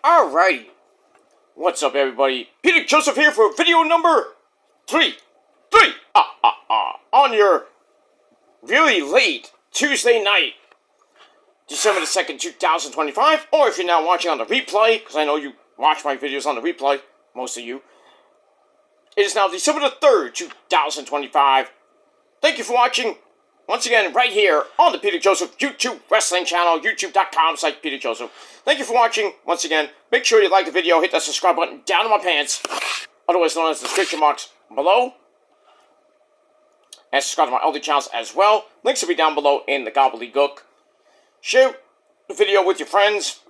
Alrighty. What's up, everybody? Peter Joseph here for video number 3. On your really late Tuesday night, December the 2nd, 2025. Or if you're now watching on the replay, because I know you watch my videos on the replay, most of you. It is now December the 3rd, 2025. Thank you for watching. Once again, right here on the Peter Joseph YouTube Wrestling channel, youtube.com/Peter Joseph. Thank you for watching. Once again, make sure you like the video, hit that subscribe button down in my pants, otherwise known as the description box below. And subscribe to my other channels as well. Links will be down below in the gobbledygook. Share the video with your friends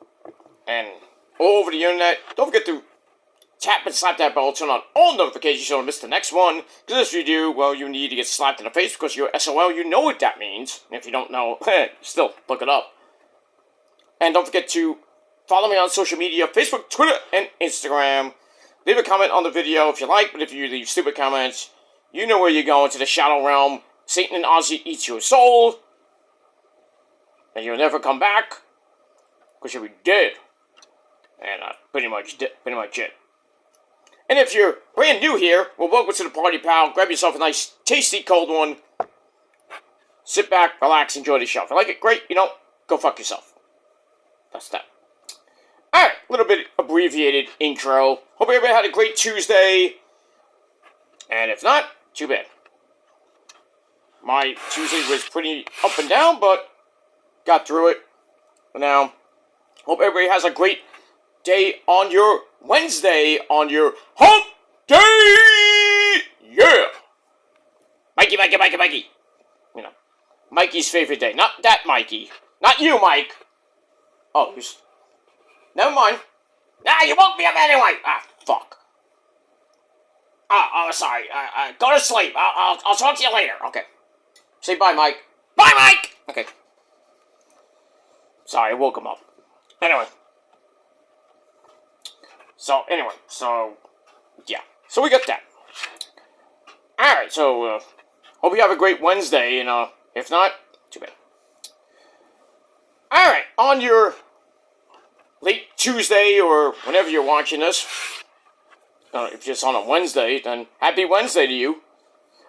and all over the internet. Don't forget to tap and slap that bell, turn on all notifications so you don't miss the next one. Because if you do, well, you need to get slapped in the face because you're SOL. You know what that means. If you don't know, still, look it up. And don't forget to follow me on social media, Facebook, Twitter, and Instagram. Leave a comment on the video if you like, but if you leave stupid comments, you know where you're going, to the shadow realm. Satan and Ozzy eats your soul. And you'll never come back. Because you'll be dead. And pretty much it. And if you're brand new here, well, welcome to the party, pal. Grab yourself a nice, tasty, cold one. Sit back, relax, enjoy the show. If you like it, great. You know, go fuck yourself. That's that. Alright, a little bit abbreviated intro. Hope everybody had a great Tuesday. And if not, too bad. My Tuesday was pretty up and down, but got through it. Now, hope everybody has a great day on your Wednesday, on your hump day! Yeah! Mikey. You know, Mikey's favorite day. Not that Mikey. Not you, Mike. Oh, never mind. You woke me up anyway! Fuck. Sorry. Go to sleep. I'll talk to you later. Okay. Say bye, Mike. Bye, Mike! Okay. Sorry, I woke him up. Anyway. Yeah. So we got that. Alright, so, hope you have a great Wednesday, and, if not, too bad. Alright, on your late Tuesday, or whenever you're watching this, if it's on a Wednesday, then happy Wednesday to you.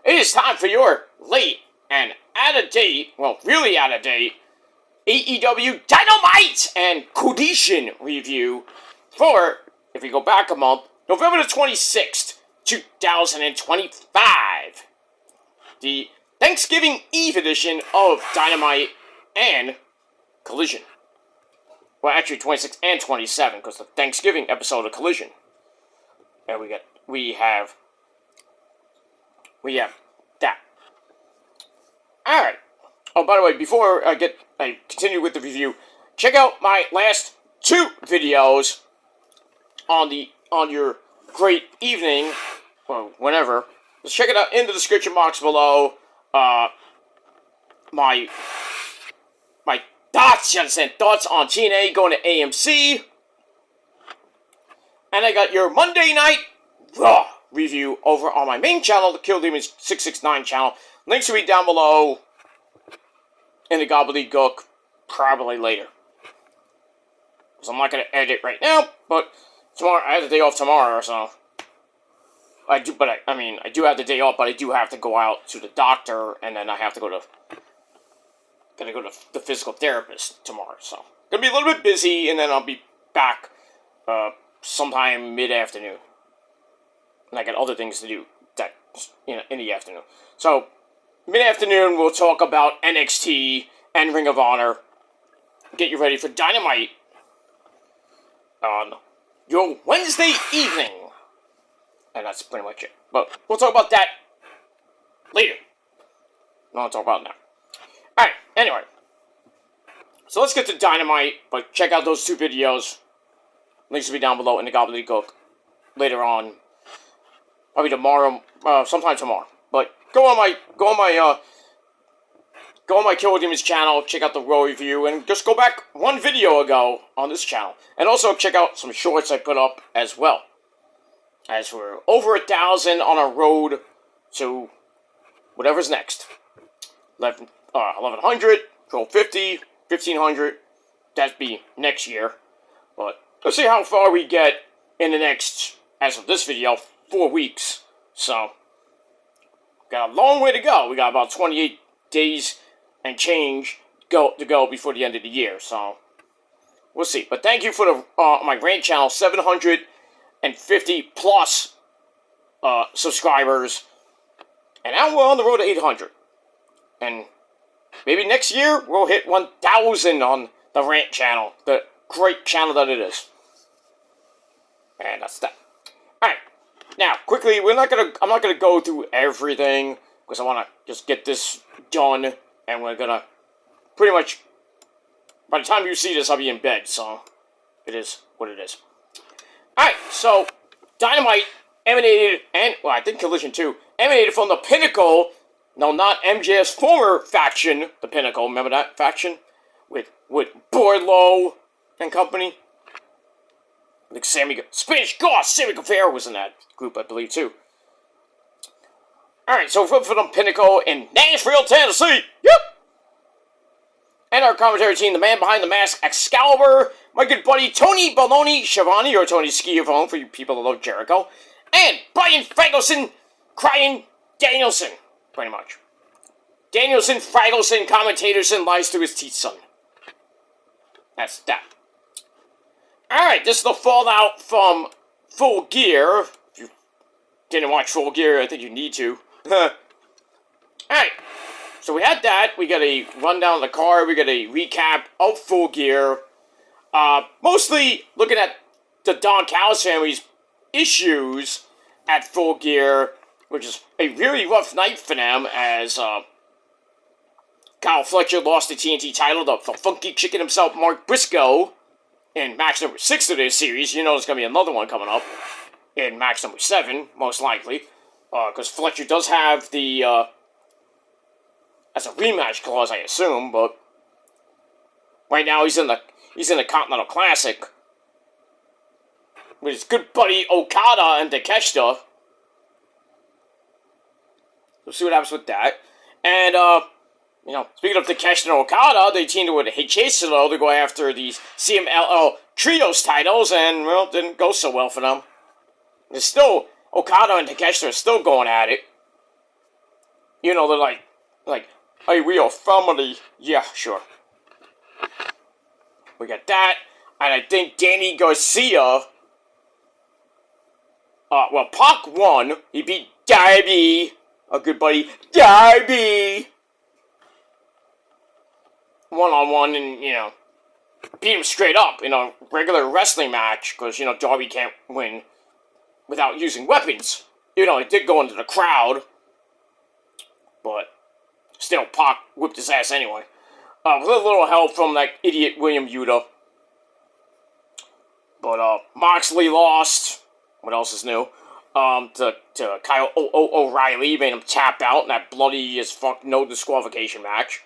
It is time for your late and out-of-date, well, really out-of-date, AEW Dynamite and Collision review for, if we go back a month, November the 26th, 2025. The Thanksgiving Eve edition of Dynamite and Collision. Well, actually 26 and 27, because the Thanksgiving episode of Collision. And we have that. Alright. Oh, by the way, before I continue with the review, check out my last 2 videos on your great evening, or whenever. Just check it out in the description box below. My thoughts on TNA going to AMC. And I got your Monday Night Raw review over on my main channel, the Kill Demons 669 channel. Links will be down below in the gobbledygook, probably later. Because I'm not going to edit right now, but tomorrow, I have the day off tomorrow, so I do have the day off, but I do have to go out to the doctor, and then I have to go to the physical therapist tomorrow, so gonna be a little bit busy, and then I'll be back, sometime mid-afternoon. And I got other things to do in the afternoon. So, mid-afternoon, we'll talk about NXT and Ring of Honor. Get you ready for Dynamite on your Wednesday evening. And that's pretty much it. But we'll talk about that later. I won't talk about it now. Alright, anyway. So let's get to Dynamite, but check out those 2 videos. Links will be down below in the gobbledygook later on. Probably tomorrow, sometime tomorrow. But go on my Kill Demons channel, check out the Raw review, and just go back 1 video ago on this channel. And also check out some shorts I put up as well. As we're over 1,000 on our road to whatever's next. 1,100, 1,250, 1,500. That'd be next year. But let's see how far we get in the next, as of this video, 4 weeks. So, got a long way to go. We got about 28 days and change to go before the end of the year. So, we'll see. But thank you for the my rant channel, 750 plus subscribers. And now we're on the road to 800. And maybe next year we'll hit 1,000 on the rant channel. The great channel that it is. And that's that. Alright. Now, quickly, I'm not gonna go through everything, because I wanna just get this done, and we're gonna pretty much, by the time you see this, I'll be in bed, so it is what it is. Alright, so Dynamite emanated, and, well, I think Collision 2, emanated from the Pinnacle, no, not MJF's former faction, the Pinnacle, remember that faction? With Borlow and company? Like Spanish God, Sammy Guevara was in that group, I believe, too. Alright, so for the Pinnacle in Nashville, Tennessee. Yep! And our commentary team, the man behind the mask, Excalibur, my good buddy Tony Baloney Schiavone, or Tony Schiavone for you people that love Jericho, and Brian Fragelson, crying Danielson, pretty much. Danielson, Fragelson, commentatorson, lies to his teeth, son. That's that. Alright, this is the fallout from Full Gear. If you didn't watch Full Gear, I think you need to. Alright, so we had that. We got a rundown of the card. We got a recap of Full Gear. Mostly looking at the Don Callis family's issues at Full Gear, which is a really rough night for them, as Kyle Fletcher lost the TNT title to the funky chicken himself, Mark Briscoe, in match number 6 of this series. You know there's going to be another one coming up in match number 7, most likely. Because Fletcher does have the, as a rematch clause, I assume, but right now he's in the Continental Classic with his good buddy Okada and Takeshita. We'll see what happens with that. And, you know, speaking of Takeshita and Okada, they teamed with Heichisulo to go after these CMLL Trios titles, and, well, didn't go so well for them. There's still, Okada and Takeshita are still going at it. You know, they're like, hey, we are family. Yeah, sure. We got that, and I think Danny Garcia, well, Pac won. He beat Darby, a good buddy, Darby, one-on-one, and, you know, beat him straight up in a regular wrestling match, because, you know, Darby can't win without using weapons. You know, it did go into the crowd, but still, Pac whipped his ass anyway. With a little help from that idiot William Yuta. But, Moxley lost. What else is new? To Kyle O'Reilly, made him tap out in that bloody as fuck no disqualification match.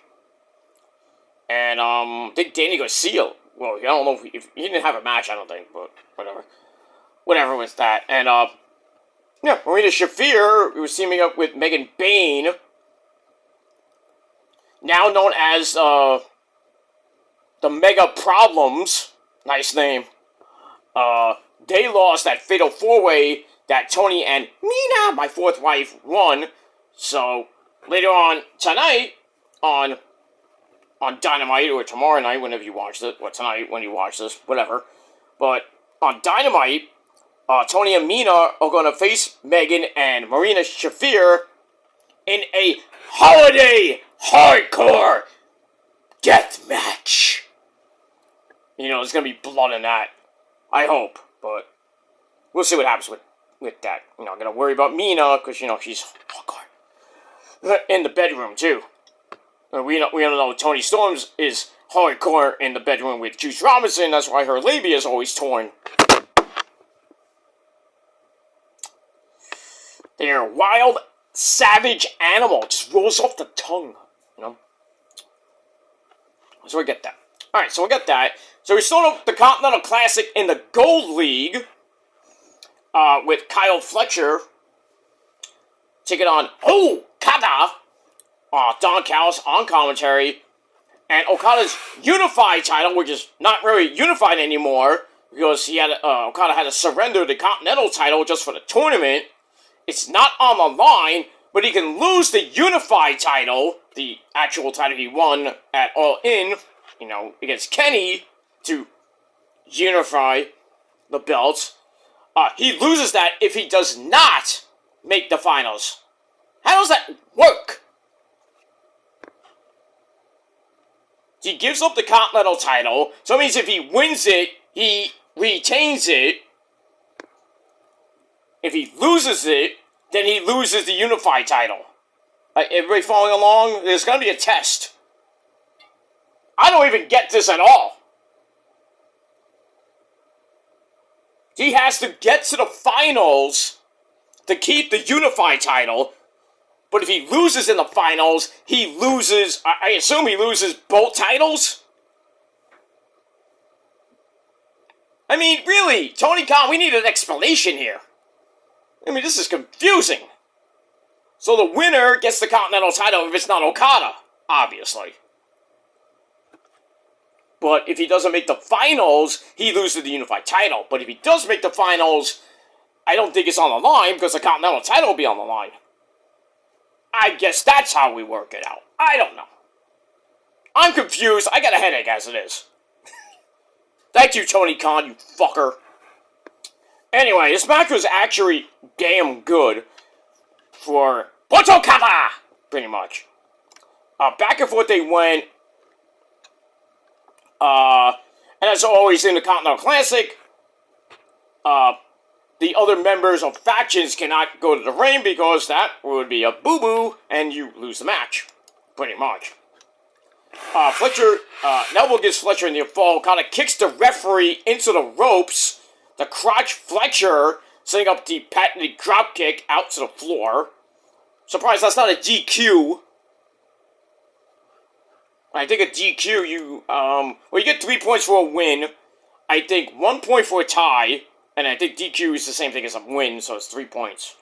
And, I think Danny Garcia, well, I don't know if he didn't have a match, I don't think, but whatever. Whatever with that. And, yeah, Marina Shafir was teaming up with Megan Bayne, now known as, the Mega Problems. Nice name. They lost that fatal 4-way that Tony and Mina, my fourth wife, won. So, later on tonight, on Dynamite, or tomorrow night, whenever you watch this, or tonight when you watch this, whatever. But on Dynamite, Tony and Mina are going to face Megan and Marina Shafir in a holiday hardcore death match. You know, there's going to be blood in that. I hope, but we'll see what happens with that. You know, I'm going to worry about Mina, because, you know, she's hardcore in the bedroom, too. We don't know Tony Storms is hardcore in the bedroom with Juice Robinson. That's why her labia is always torn. They're wild, savage animal. Just rolls off the tongue, you know? So we get that. Alright, so we got that. So we started off the Continental Classic in the Gold League with Kyle Fletcher taking on Okada. Don Callis on commentary. And Okada's unified title, which is not really unified anymore, because Okada had to surrender the Continental title just for the tournament. It's not on the line, but he can lose the Unified title, the actual title he won at All In, against Kenny to unify the belts. He loses that if he does not make the finals. How does that work? He gives up the Continental title, so it means if he wins it, he retains it. If he loses it, then he loses the Unified title. Everybody following along? There's going to be a test. I don't even get this at all. He has to get to the finals to keep the Unified title, but if he loses in the finals, he loses, I assume he loses both titles? I mean, really, Tony Khan, we need an explanation here. I mean, this is confusing. So the winner gets the Continental title if it's not Okada, obviously. But if he doesn't make the finals, he loses the Unified title. But if he does make the finals, I don't think it's on the line because the Continental title will be on the line. I guess that's how we work it out. I don't know. I'm confused. I got a headache as it is. Thank you, Tony Khan, you fucker. Anyway, this match was actually damn good for Okada, pretty much. Back and forth they went. And as always in the Continental Classic, the other members of factions cannot go to the ring because that would be a boo-boo and you lose the match, pretty much. Fletcher, Neville gets Fletcher in the fall, kind of kicks the referee into the ropes. The crotch Fletcher setting up the patented drop kick out to the floor. Surprised that's not a DQ. I think a DQ, you get 3 points for a win. I think 1 point for a tie. And I think DQ is the same thing as a win, so it's 3 points.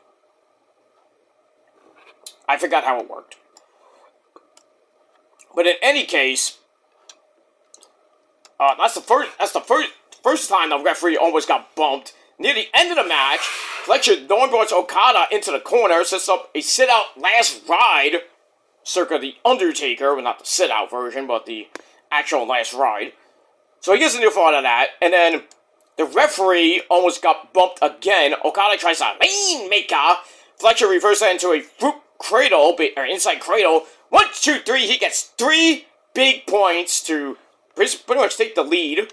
I forgot how it worked. But in any case, that's the first time the referee almost got bumped. Near the end of the match, Fletcher brought Okada into the corner, sets up a sit-out last ride, circa the Undertaker, well, not the sit-out version, but the actual last ride. So he gets a new fall out of that, and then the referee almost got bumped again. Okada tries a Rainmaker. Fletcher reverses that into a fruit cradle, or inside cradle. 1, 2, 3. He gets 3 big points to pretty much take the lead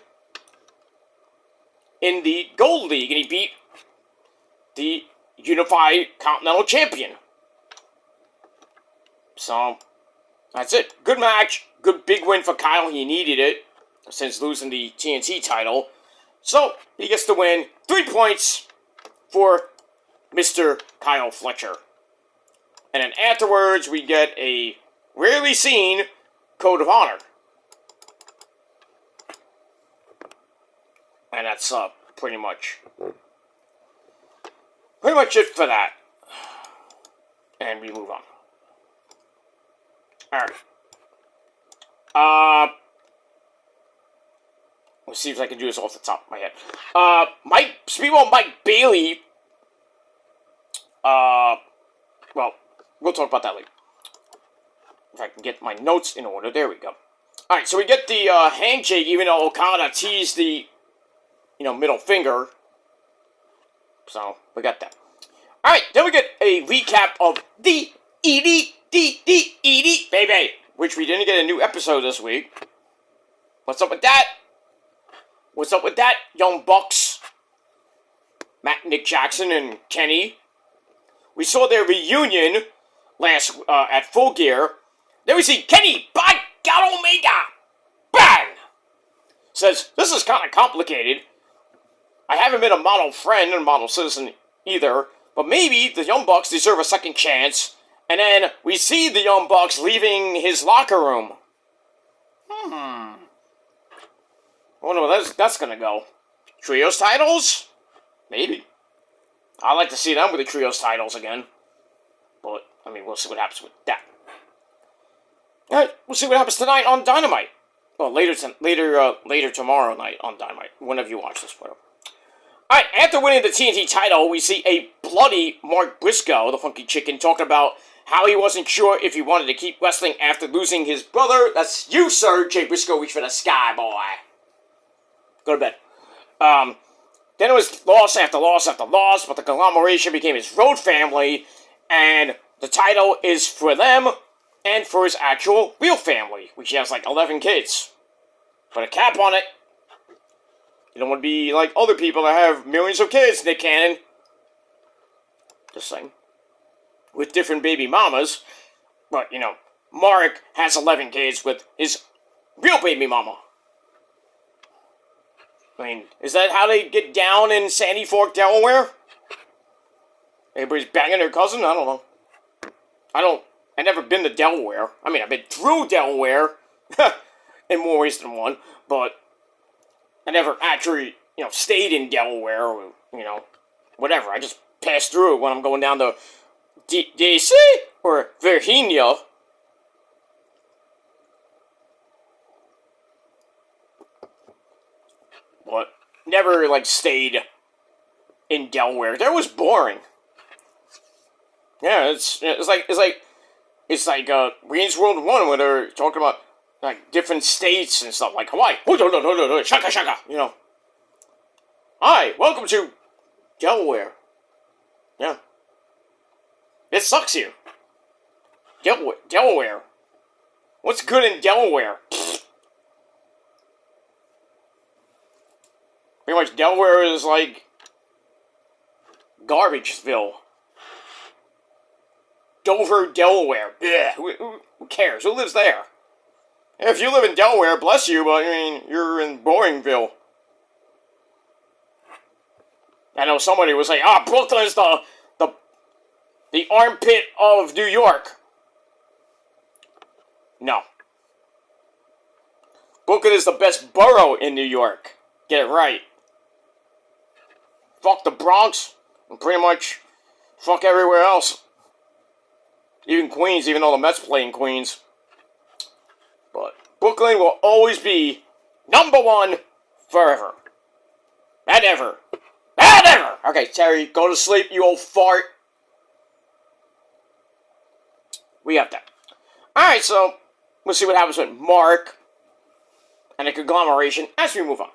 in the Gold League, and he beat the Unified Continental Champion. So, that's it. Good match. Good big win for Kyle. He needed it since losing the TNT title. So, he gets to win 3 points for Mr. Kyle Fletcher. And then afterwards, we get a rarely seen Code of Honor. And that's pretty much it for that. And we move on. Alright. Let's see if I can do this off the top of my head. Speedball Mike Bailey. Well, we'll talk about that later. If I can get my notes in order. There we go. Alright, so we get the handshake, even though Okada teased the, middle finger. So, we got that. Alright, then we get a recap of the ED, baby, which we didn't get a new episode this week. What's up with that? What's up with that, Young Bucks? Nick Jackson and Kenny. We saw their reunion last at Full Gear. Then we see Kenny, by God Omega, bang! Says, this is kind of complicated. I haven't been a model friend or model citizen either, but maybe the Young Bucks deserve a second chance. And then we see the Young Bucks leaving his locker room. I wonder where that's gonna go. Trios titles? Maybe. I'd like to see them with the Trios titles again. But, we'll see what happens with that. Alright, we'll see what happens tonight on Dynamite. Well, later tomorrow night on Dynamite, whenever you watch this, whatever. Alright, after winning the TNT title, we see a bloody Mark Briscoe, the Funky Chicken, talking about how he wasn't sure if he wanted to keep wrestling after losing his brother. That's you, sir, Jay Briscoe, reach for the sky, boy. Go to bed. Then it was loss after loss after loss, but the conglomeration became his road family, and the title is for them and for his actual real family, which has like 11 kids. Put a cap on it. You don't want to be like other people that have millions of kids, Nick Cannon. Just saying. With different baby mamas. But, you know, Mark has 11 kids with his real baby mama. I mean, is that how they get down in Sandy Fork, Delaware? Everybody's banging their cousin? I don't know. I've never been to Delaware. I mean, I've been through Delaware. In more ways than one. But I never actually, stayed in Delaware or, whatever. I just pass through it when I'm going down to D.C. or Virginia. But never, stayed in Delaware. That was boring. Yeah, it's like Wayne's World 1 where they're talking about, different states and stuff, like Hawaii. Shaka shaka, Hi, welcome to Delaware. Yeah. It sucks here. Delaware. What's good in Delaware? Pretty much Delaware is like Garbageville. Dover, Delaware. Blech. Who cares? Who lives there? If you live in Delaware, bless you, but you're in Boringville. I know somebody was like, Brooklyn's the armpit of New York. No. Brooklyn is the best borough in New York. Get it right. Fuck the Bronx, and pretty much fuck everywhere else. Even Queens, even though the Mets play in Queens. But Brooklyn will always be #1 forever. And ever. And ever! Okay, Terry, go to sleep, you old fart. We got that. Alright, so we'll see what happens with Mark and the conglomeration as we move on.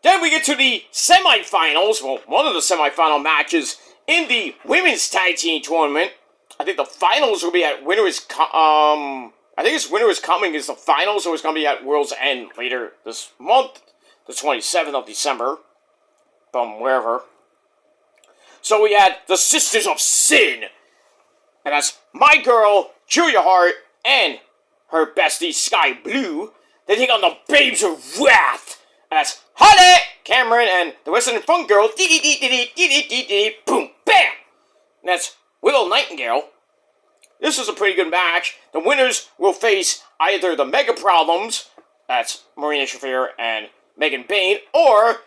Then we get to the semifinals. Well, one of the semifinal matches in the women's tag team tournament. I think the finals will be at Winter is I think it's Winter is Coming is the finals, so it's going to be at World's End later this month, the 27th of December, from wherever. So we had the Sisters of Sin, and that's my girl, Julia Hart, and her bestie, Sky Blue. They take on the Babes of Wrath, and that's Holly, Cameron, and the Western Funk Girl, boom, bam! And that's Willow Nightingale. This is a pretty good match. The winners will face either the Mega Problems, that's Marina Shafir and Megan Bayne, or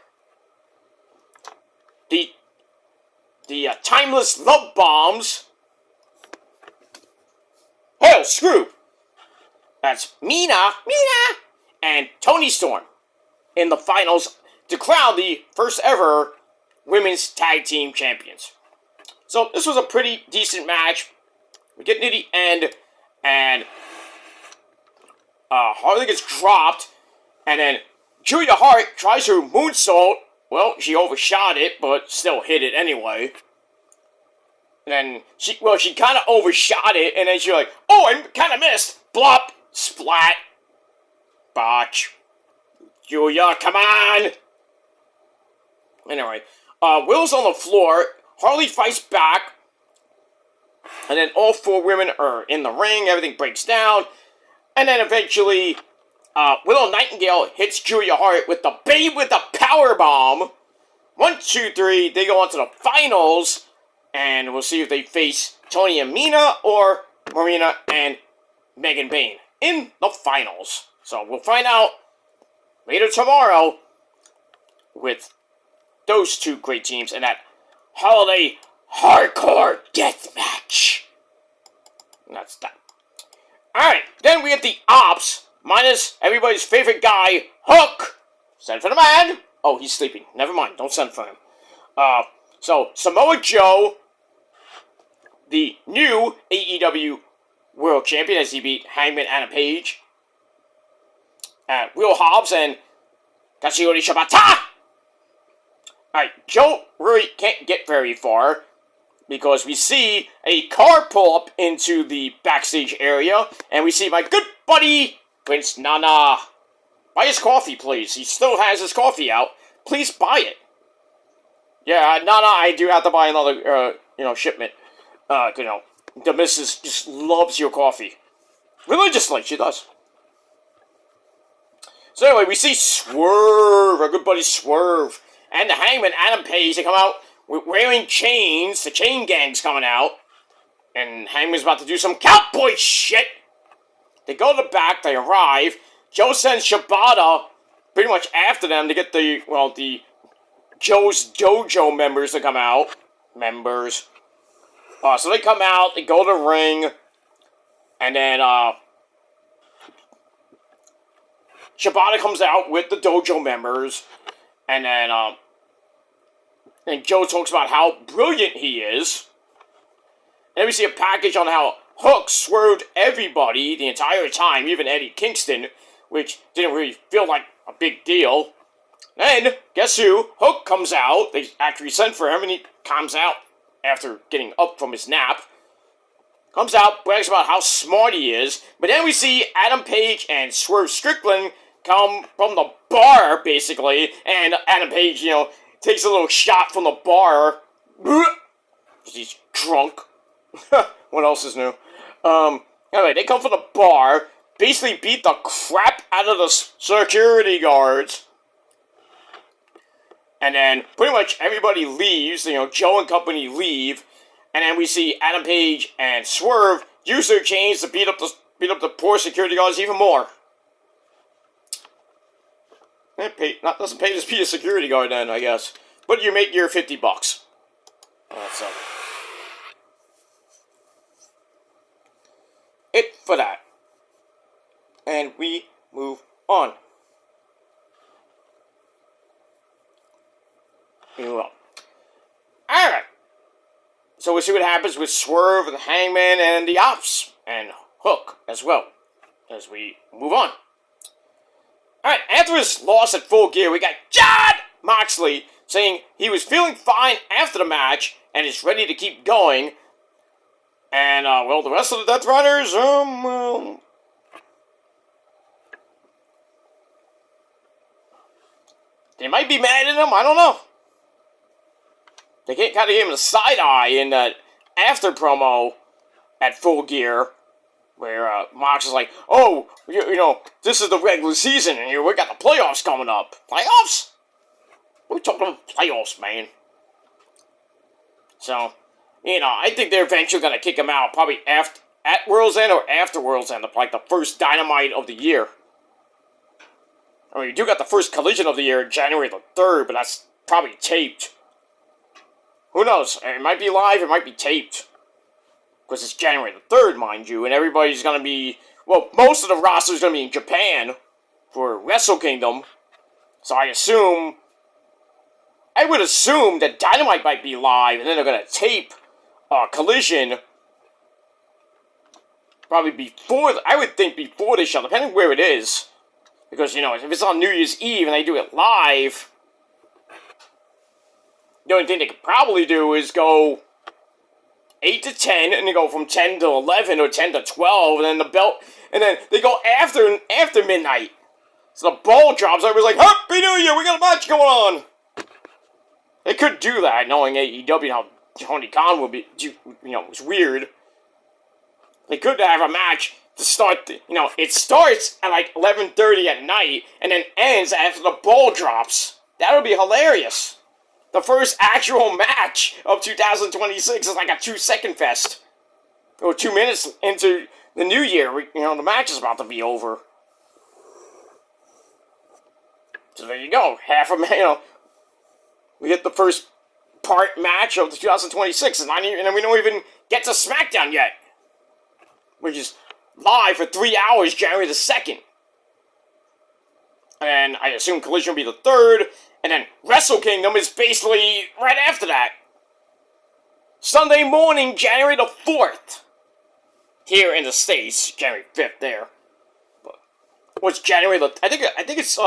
the Timeless Love Bombs. Hell, screw! That's Mina, and Toni Storm in the finals to crown the first ever women's tag team champions. So this was a pretty decent match. We get near the end, and Harley gets dropped, and then Julia Hart tries her moonsault. Well, she overshot it, but still hit it anyway. And then she kind of overshot it, and then she's like, oh, I kind of missed. Blop, splat, botch. Julia, come on. Anyway, Will's on the floor. Harley fights back. And then all 4 women are in the ring. Everything breaks down. And then eventually, Willow Nightingale hits Julia Hart with the Babe with the Power Bomb. 1, 2, 3. They go on to the finals. And we'll see if they face Tony and Mina or Marina and Megan Bayne in the finals. So we'll find out later tomorrow with those 2 great teams and that Holiday Hardcore Death Match. And that's that. Alright, then we have the Ops minus everybody's favorite guy, Hook. Send for the man. Oh, he's sleeping. Never mind. Don't send for him. So Samoa Joe, the new AEW World Champion, as he beat Hangman Adam Page, Will Hobbs, and Katsuyori Shibata. Alright, Joe really can't get very far because we see a car pull up into the backstage area, and we see my good buddy, Prince Nana. Buy his coffee, please. He still has his coffee out. Please buy it. Yeah, Nana, I do have to buy another, shipment. The missus just loves your coffee. Religiously, she does. So anyway, we see Swerve, our good buddy Swerve, and the Hangman, Adam Page. They come out wearing chains. The chain gang's coming out. And Hangman's about to do some cowboy shit. They go to the back, they arrive. Joe sends Shibata pretty much after them to get the Joe's Dojo members to come out. So they come out, they go to the ring, and then, Shibata comes out with the dojo members, and then, and Joe talks about how brilliant he is. And then we see a package on how Hook swerved everybody the entire time, even Eddie Kingston, which didn't really feel like a big deal. Then, guess who? Hook comes out. They actually sent for him, and he comes out after getting up from his nap. Comes out, brags about how smart he is. But then we see Adam Page and Swerve Strickland come from the bar, basically. And Adam Page, takes a little shot from the bar. He's drunk. What else is new? Anyway, they come from the bar, basically beat the crap out of the security guards. And then pretty much everybody leaves. Joe and company leave. And then we see Adam Page and Swerve use their chains to beat up the poor security guards even more. Doesn't pay to be a security guard then, I guess. But you make your $50. That's it for that. And we move on. Alright. So we'll see what happens with Swerve and the Hangman and the Ops. And Hook as well. As we move on. Alright, after his loss at Full Gear, we got Jon Moxley saying he was feeling fine after the match and is ready to keep going. And, the rest of the Death Riders, they might be mad at him, I don't know. They kind of gave him a side-eye in that after promo at Full Gear, where Mox is like, oh, this is the regular season, and we got the playoffs coming up. Playoffs? What are we talking about playoffs, man? So, I think they're eventually going to kick him out, probably at World's End or after World's End, like the first Dynamite of the year. I mean, you do got the first Collision of the year, January the 3rd, but that's probably taped. Who knows? It might be live, it might be taped. Because it's January the 3rd, mind you, and everybody's going to be... Well, most of the roster's going to be in Japan for Wrestle Kingdom. So I would assume that Dynamite might be live, and then they're going to tape Collision probably before... I would think before the show, depending where it is. Because, if it's on New Year's Eve and they do it live... The only thing they could probably do is go 8 to 10, and they go from 10 to 11 or 10 to 12, and then the belt, and then they go after midnight. So the ball drops. I was like, Happy New Year, we got a match going on. They could do that, knowing AEW how Tony Khan would be, it's weird. They could have a match to start, it starts at like 11:30 at night, and then ends after the ball drops. That would be hilarious. The first actual match of 2026 is like a 2-second fest. Or 2 minutes into the new year, the match is about to be over. So there you go. We get the first part match of the 2026, and then we don't even get to SmackDown yet. Which is live for 3 hours, January the 2nd. and I assume Collision will be the third, and then Wrestle Kingdom is basically right after that. Sunday morning, January the 4th. Here in the States, January 5th there. But what's January the... I think it's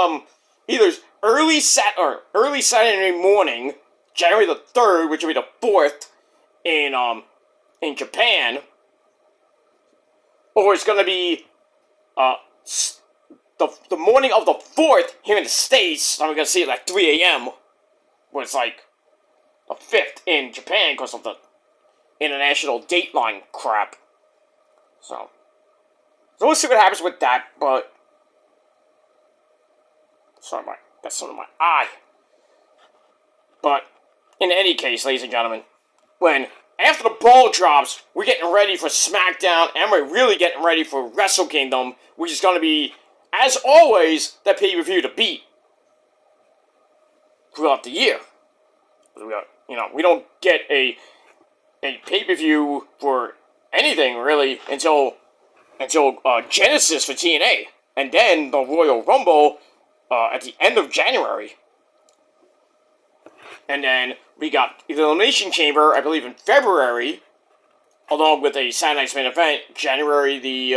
either early Saturday morning, January the 3rd, which will be the 4th in Japan, or it's gonna be the morning of the 4th here in the States. So we're gonna see it like 3 a.m. where it's like the 5th in Japan because of the international dateline crap. So we'll see what happens with that, but sorry, that's under my eye. But in any case, ladies and gentlemen, when after the ball drops, we're getting ready for SmackDown, and we're really getting ready for Wrestle Kingdom, which is going to be, as always, the pay-per-view to beat throughout the year. We don't get a pay-per-view for anything really until Genesis for TNA, and then the Royal Rumble at the end of January, and then we got the Elimination Chamber, I believe, in February, along with a Saturday Night's Main Event, January the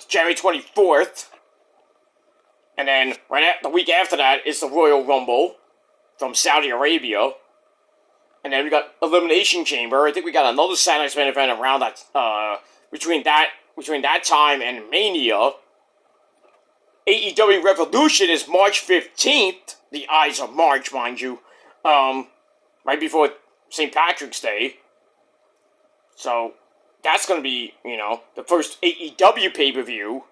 January 24th, and then the week after that is the Royal Rumble from Saudi Arabia. And then we got Elimination Chamber. I think we got another Saturday Night's Main Event around that, between that time and Mania. AEW Revolution is March 15th. The Ides of March, mind you. Right before St. Patrick's Day. So, that's going to be, the first AEW pay-per-view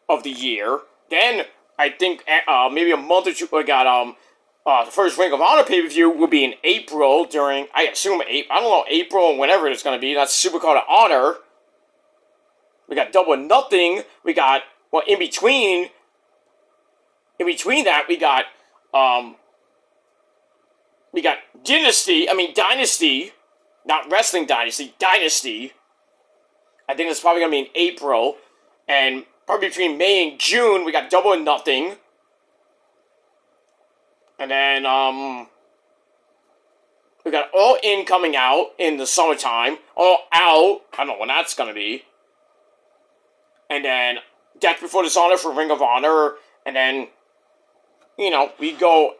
of the year. Then, I think, maybe a month or two, we got, the first Ring of Honor pay-per-view will be in April during, I assume, April and whenever it's going to be. That's Supercard of Honor. We got Double or Nothing. We got, in between that, we got Dynasty, not Wrestling Dynasty, Dynasty. I think it's probably going to be in April. And probably between May and June, we got Double or Nothing. And then, we got All In coming out in the summertime. All Out, I don't know when that's gonna be. And then, Death Before Dishonor for Ring of Honor. And then, we go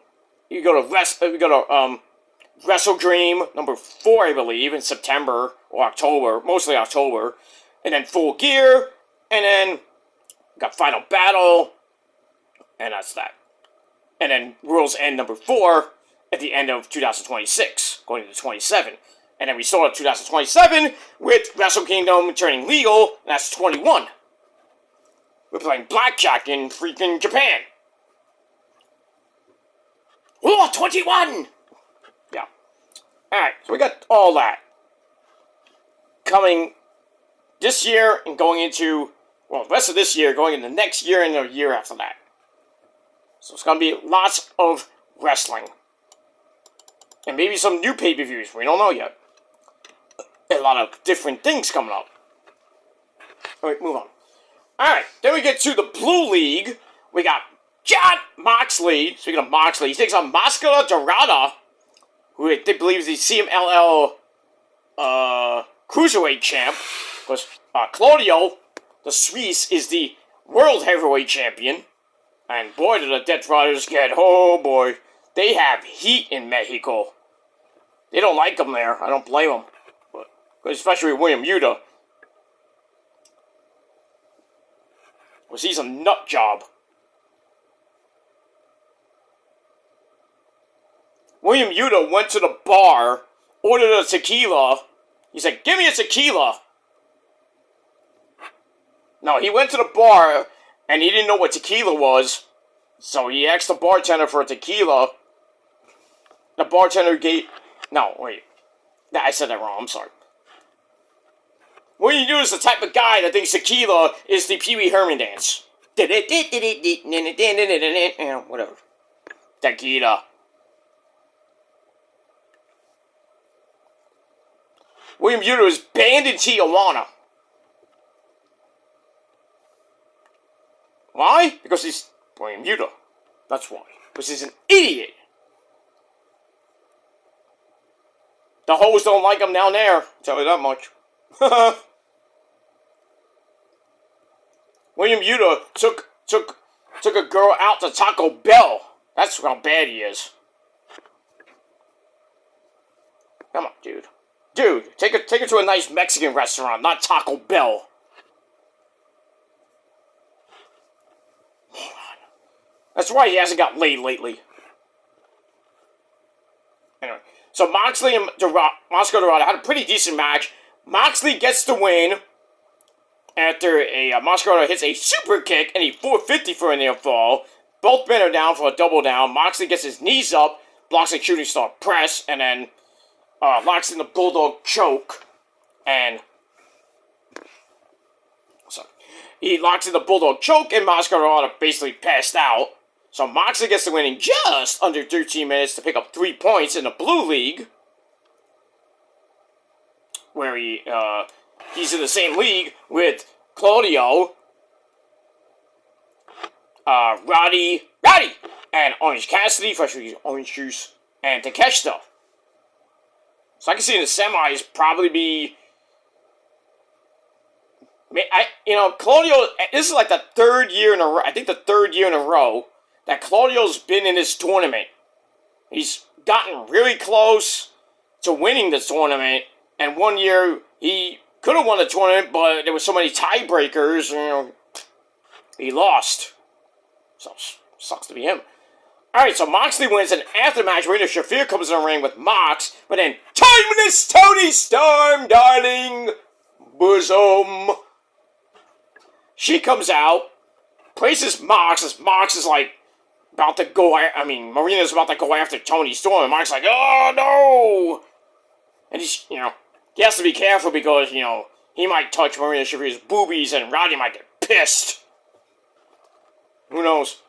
to Wrestle Dream, number 4, I believe, in September or October, mostly October. And then Full Gear. And then, we got Final Battle. And that's that. And then World's End number 4 at the end of 2026, going into 27. And then we start 2027 with Wrestle Kingdom turning legal, and that's 21. We're playing blackjack in freaking Japan. Oh, 21! Yeah. Alright, so we got all that coming this year and going into, the rest of this year, going into next year and the year after that. So it's going to be lots of wrestling. And maybe some new pay-per-views. We don't know yet. A lot of different things coming up. Alright, move on. Alright, then we get to the Blue League. We got Jon Moxley. Speaking of Moxley, he takes on Máscara Dorada, who I believe is the CMLL Cruiserweight champ. Because Claudio, the Swiss, is the World Heavyweight Champion. And boy, do the Death Riders get, oh boy, they have heat in Mexico. They don't like them there. I don't blame them. But, especially William Yuta. Was he's a nut job. William Yuta went to the bar, ordered a tequila. He said, "Give me a tequila." No, he went to the bar, and he didn't know what tequila was, so he asked the bartender for a tequila. The bartender gave... No, wait. I said that wrong, I'm sorry. William Yuta is the type of guy that thinks tequila is the Pee Wee Herman dance. Whatever. Tequila. William Yuta is banned in Tijuana. Why? Because he's William Yuta. That's why. Because he's an idiot. The hoes don't like him down there. I'll tell you that much. William Yuta took a girl out to Taco Bell. That's how bad he is. Come on, dude. Dude, take her to a nice Mexican restaurant, not Taco Bell. That's why he hasn't got laid lately. Anyway, so Moxley and Moscow Dorado had a pretty decent match. Moxley gets the win after Moscow Dorado hits a super kick and a 450 for a near fall. Both men are down for a double down. Moxley gets his knees up, blocks a shooting star press, and then locks in the Bulldog choke. And he locks in the Bulldog choke, and Moscow Dorado basically passed out. So Moxley gets the win in just under 13 minutes to pick up 3 points in the Blue League, where he's in the same league with Claudio, Roddy, and Orange Cassidy, freshly orange juice, and Takeshita. So I can see in the semis probably be, Claudio. This is like the third year in a row. I think the third year in a row that Claudio's been in this tournament. He's gotten really close to winning the tournament, and one year he could have won the tournament, but there were so many tiebreakers, he lost. So, sucks to be him. Alright, so Moxley wins, and after the match, Rina Shafir comes in the ring with Mox, but then, Timeless Tony Storm, darling, bosom. She comes out, places Mox, as Mox is like, about to go, Marina's about to go after Tony Storm, and Mox's like, oh no! And he's, he has to be careful because, he might touch Marina Shafir's boobies and Roddy might get pissed. Who knows?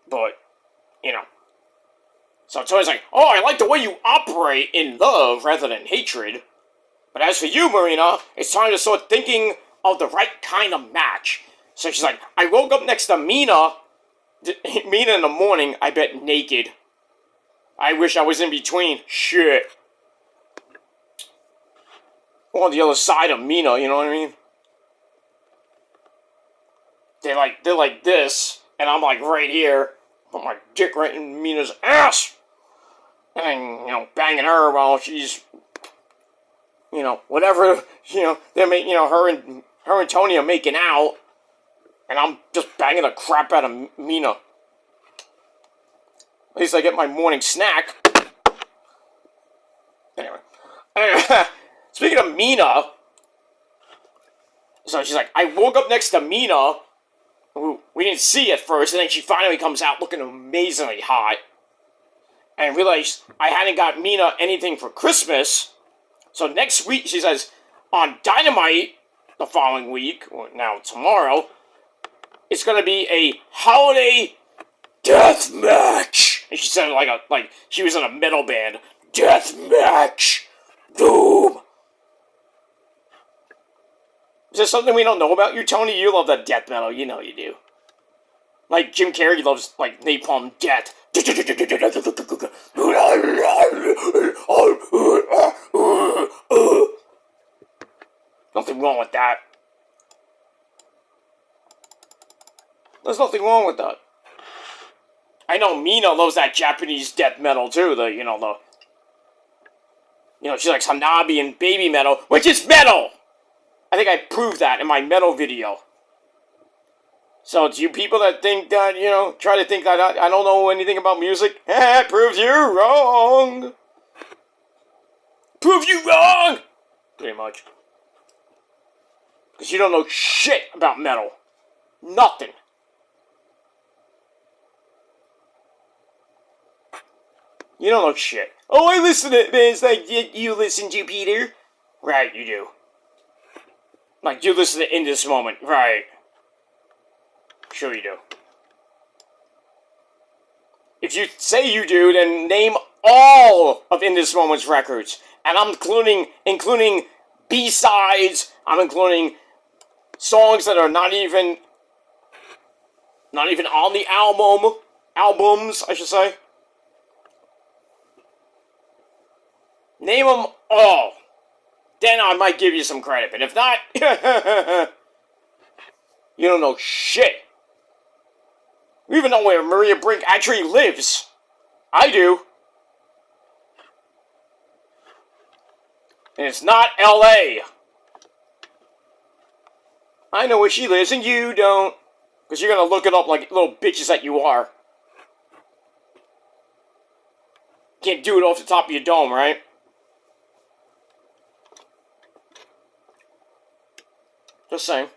But, So Tony's like, oh, I like the way you operate in love rather than hatred. But as for you, Marina, it's time to start thinking of the right kind of match. So she's like, I woke up next to Mina in the morning, I bet naked. I wish I was in between. Shit. On the other side of Mina, you know what I mean? They're like this, and I'm like right here. Put my dick right in Mina's ass. And, banging her while she's, whatever, they're making, her and Tony are making out. And I'm just banging the crap out of Mina. At least I get my morning snack. Anyway. Speaking of Mina, so she's like, I woke up next to Mina, who we didn't see at first, and then she finally comes out looking amazingly hot. And realized I hadn't got Mina anything for Christmas. So next week, she says, on Dynamite, the following week, or now tomorrow, it's gonna be a holiday death match. And she said it like she was in a metal band. Death match. Boom. Is there something we don't know about you, Tony? You love that death metal. You know you do. Like Jim Carrey loves like napalm death. Nothing wrong with that. There's nothing wrong with that. I know Mina loves that Japanese death metal too. She likes Hanabi and baby metal, which is metal! I think I proved that in my metal video. So, to you people that think that, try to think that I don't know anything about music, proves you wrong! Prove you wrong! Pretty much. Because you don't know shit about metal. Nothing. You don't know shit. Oh, I listen to bands like you listen to, Peter. Right, you do. Like, you listen to In This Moment. Right. Sure you do. If you say you do, then name all of In This Moment's records. And I'm including B-sides. I'm including songs that are not even Not even on the albums, I should say. Name them all. Then I might give you some credit, but if not, you don't know shit. You even know where Maria Brink actually lives. I do. And it's not L.A. I know where she lives and you don't. Because you're going to look it up like little bitches that you are. Can't do it off the top of your dome, right? Just saying.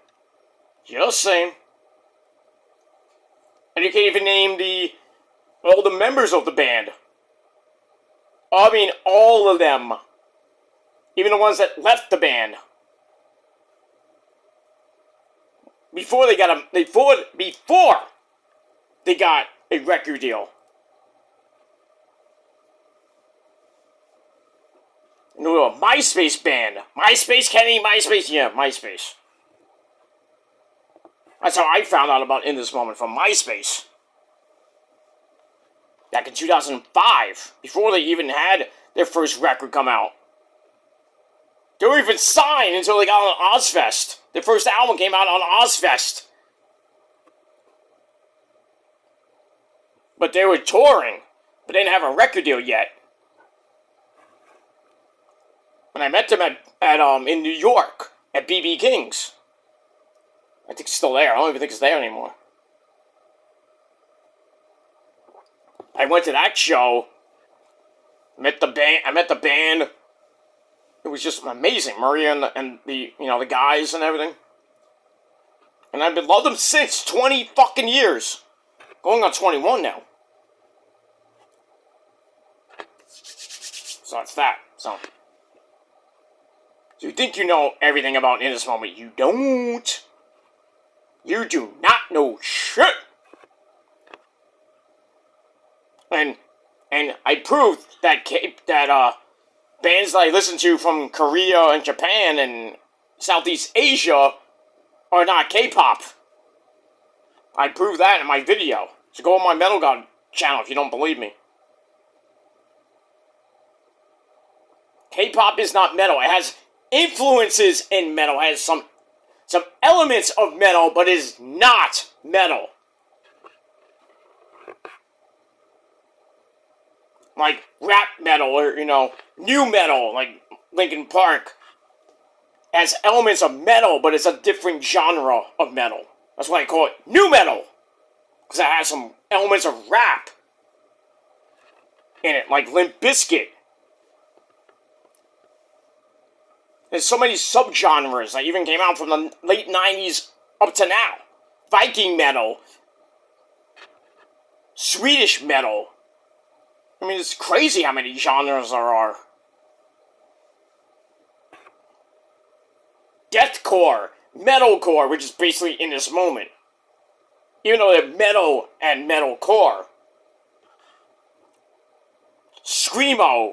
Just saying. And you can't even name all the members of the band. I mean, all of them. Even the ones that left the band. Before they got a record deal. No, a MySpace band. MySpace, Kenny, MySpace, yeah, MySpace. That's how I found out about In This Moment, from MySpace. Back in 2005, before they even had their first record come out. They were even signed until they got on Ozfest. Their first album came out on Ozfest. But they were touring, but they didn't have a record deal yet. When I met them in New York, at BB King's. I think it's still there. I don't even think it's there anymore. I went to that show. I met the band. It was just amazing. Maria and the guys and everything. And I've been loved them since 20 fucking years. Going on 21 now. So that's that. So you think you know everything about In This Moment. You don't. You do not know shit. And I proved that bands that I listen to from Korea and Japan and Southeast Asia are not K-pop. I proved that in my video. So go on my Metal God channel if you don't believe me. K-pop is not metal. It has influences in metal. It has some elements of metal, but is not metal. Like rap metal or, new metal, like Linkin Park, has elements of metal, but it's a different genre of metal. That's why I call it new metal. Because it has some elements of rap in it, like Limp Bizkit. There's so many subgenres that even came out from the late 90s up to now. Viking metal. Swedish metal. I mean, it's crazy how many genres there are. Deathcore. Metalcore, which is basically In This Moment. Even though they're metal and metalcore. Screamo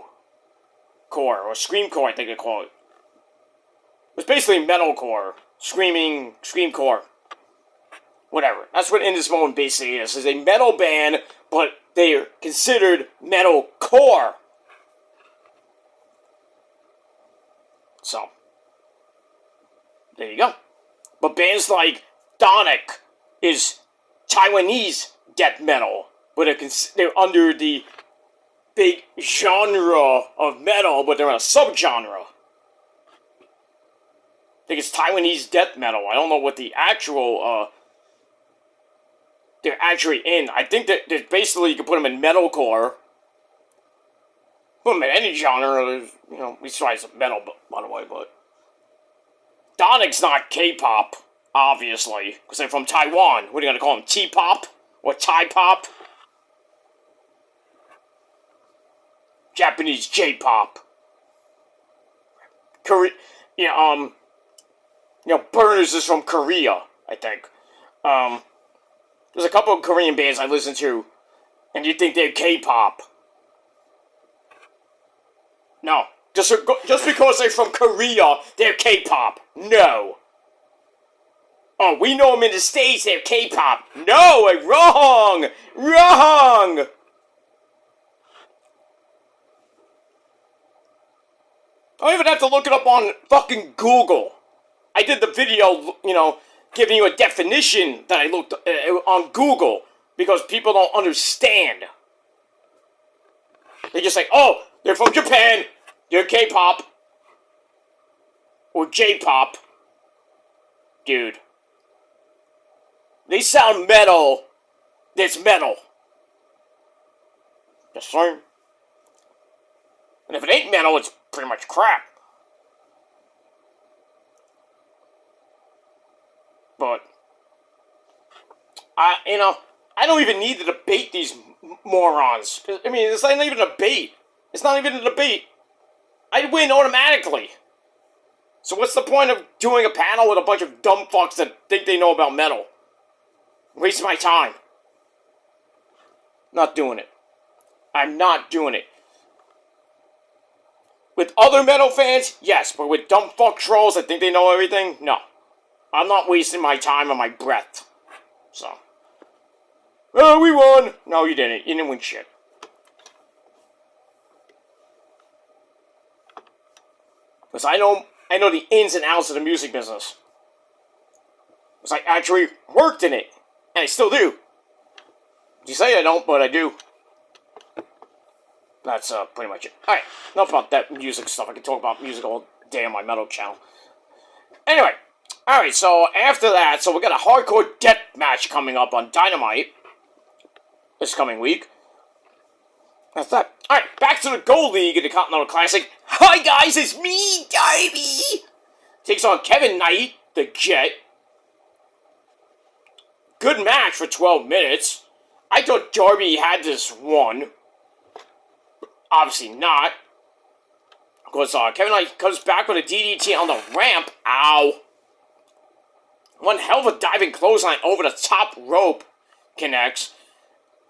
core, or screamcore, I think they call it. It's basically metalcore, screamcore, whatever. That's what In This Moment basically is. It's a metal band, but they are considered metalcore. So, there you go. But bands like Dynamite is Taiwanese death metal, but they're under the big genre of metal, but they're in a subgenre. I think it's Taiwanese death metal. I don't know what the actual, they're actually in. I think that basically you can put them in metalcore. Put them in any genre, besides metal, by the way, but Donnic's not K-pop, obviously, because they're from Taiwan. What are you going to call them, T-pop? Or Thai-pop? Japanese J-pop. Burners is from Korea, I think. There's a couple of Korean bands I listen to, and you think they're K-pop. No. Just because they're from Korea, they're K-pop. No. Oh, we know them in the States, they're K-pop. No, wrong! Wrong! I don't even have to look it up on fucking Google. I did the video, giving you a definition that I looked on Google because people don't understand. They just say, oh, they're from Japan, they're K-pop, or J-pop. Dude. They sound metal. It's metal. Just saying. And if it ain't metal, it's pretty much crap. But, I don't even need to debate these morons. I mean, it's not even a debate. It's not even a debate. I'd win automatically. So what's the point of doing a panel with a bunch of dumb fucks that think they know about metal? Waste my time. Not doing it. I'm not doing it. With other metal fans, yes, but with dumb fuck trolls that think they know everything, no. I'm not wasting my time and my breath. So. Oh, we won! No, you didn't. You didn't win shit. Because I know the ins and outs of the music business. Because I actually worked in it. And I still do. You say I don't, but I do. That's pretty much it. Alright, enough about that music stuff. I can talk about music all day on my metal channel. Anyway, alright, so after that, we got a hardcore death match coming up on Dynamite this coming week. That's that. Alright, back to the Gold League in the Continental Classic. Hi guys, it's me, Darby! Takes on Kevin Knight, the Jet. Good match for 12 minutes. I thought Darby had this one. Obviously not. Because Kevin Knight comes back with a DDT on the ramp. Ow. One hell of a diving clothesline over the top rope. Connects.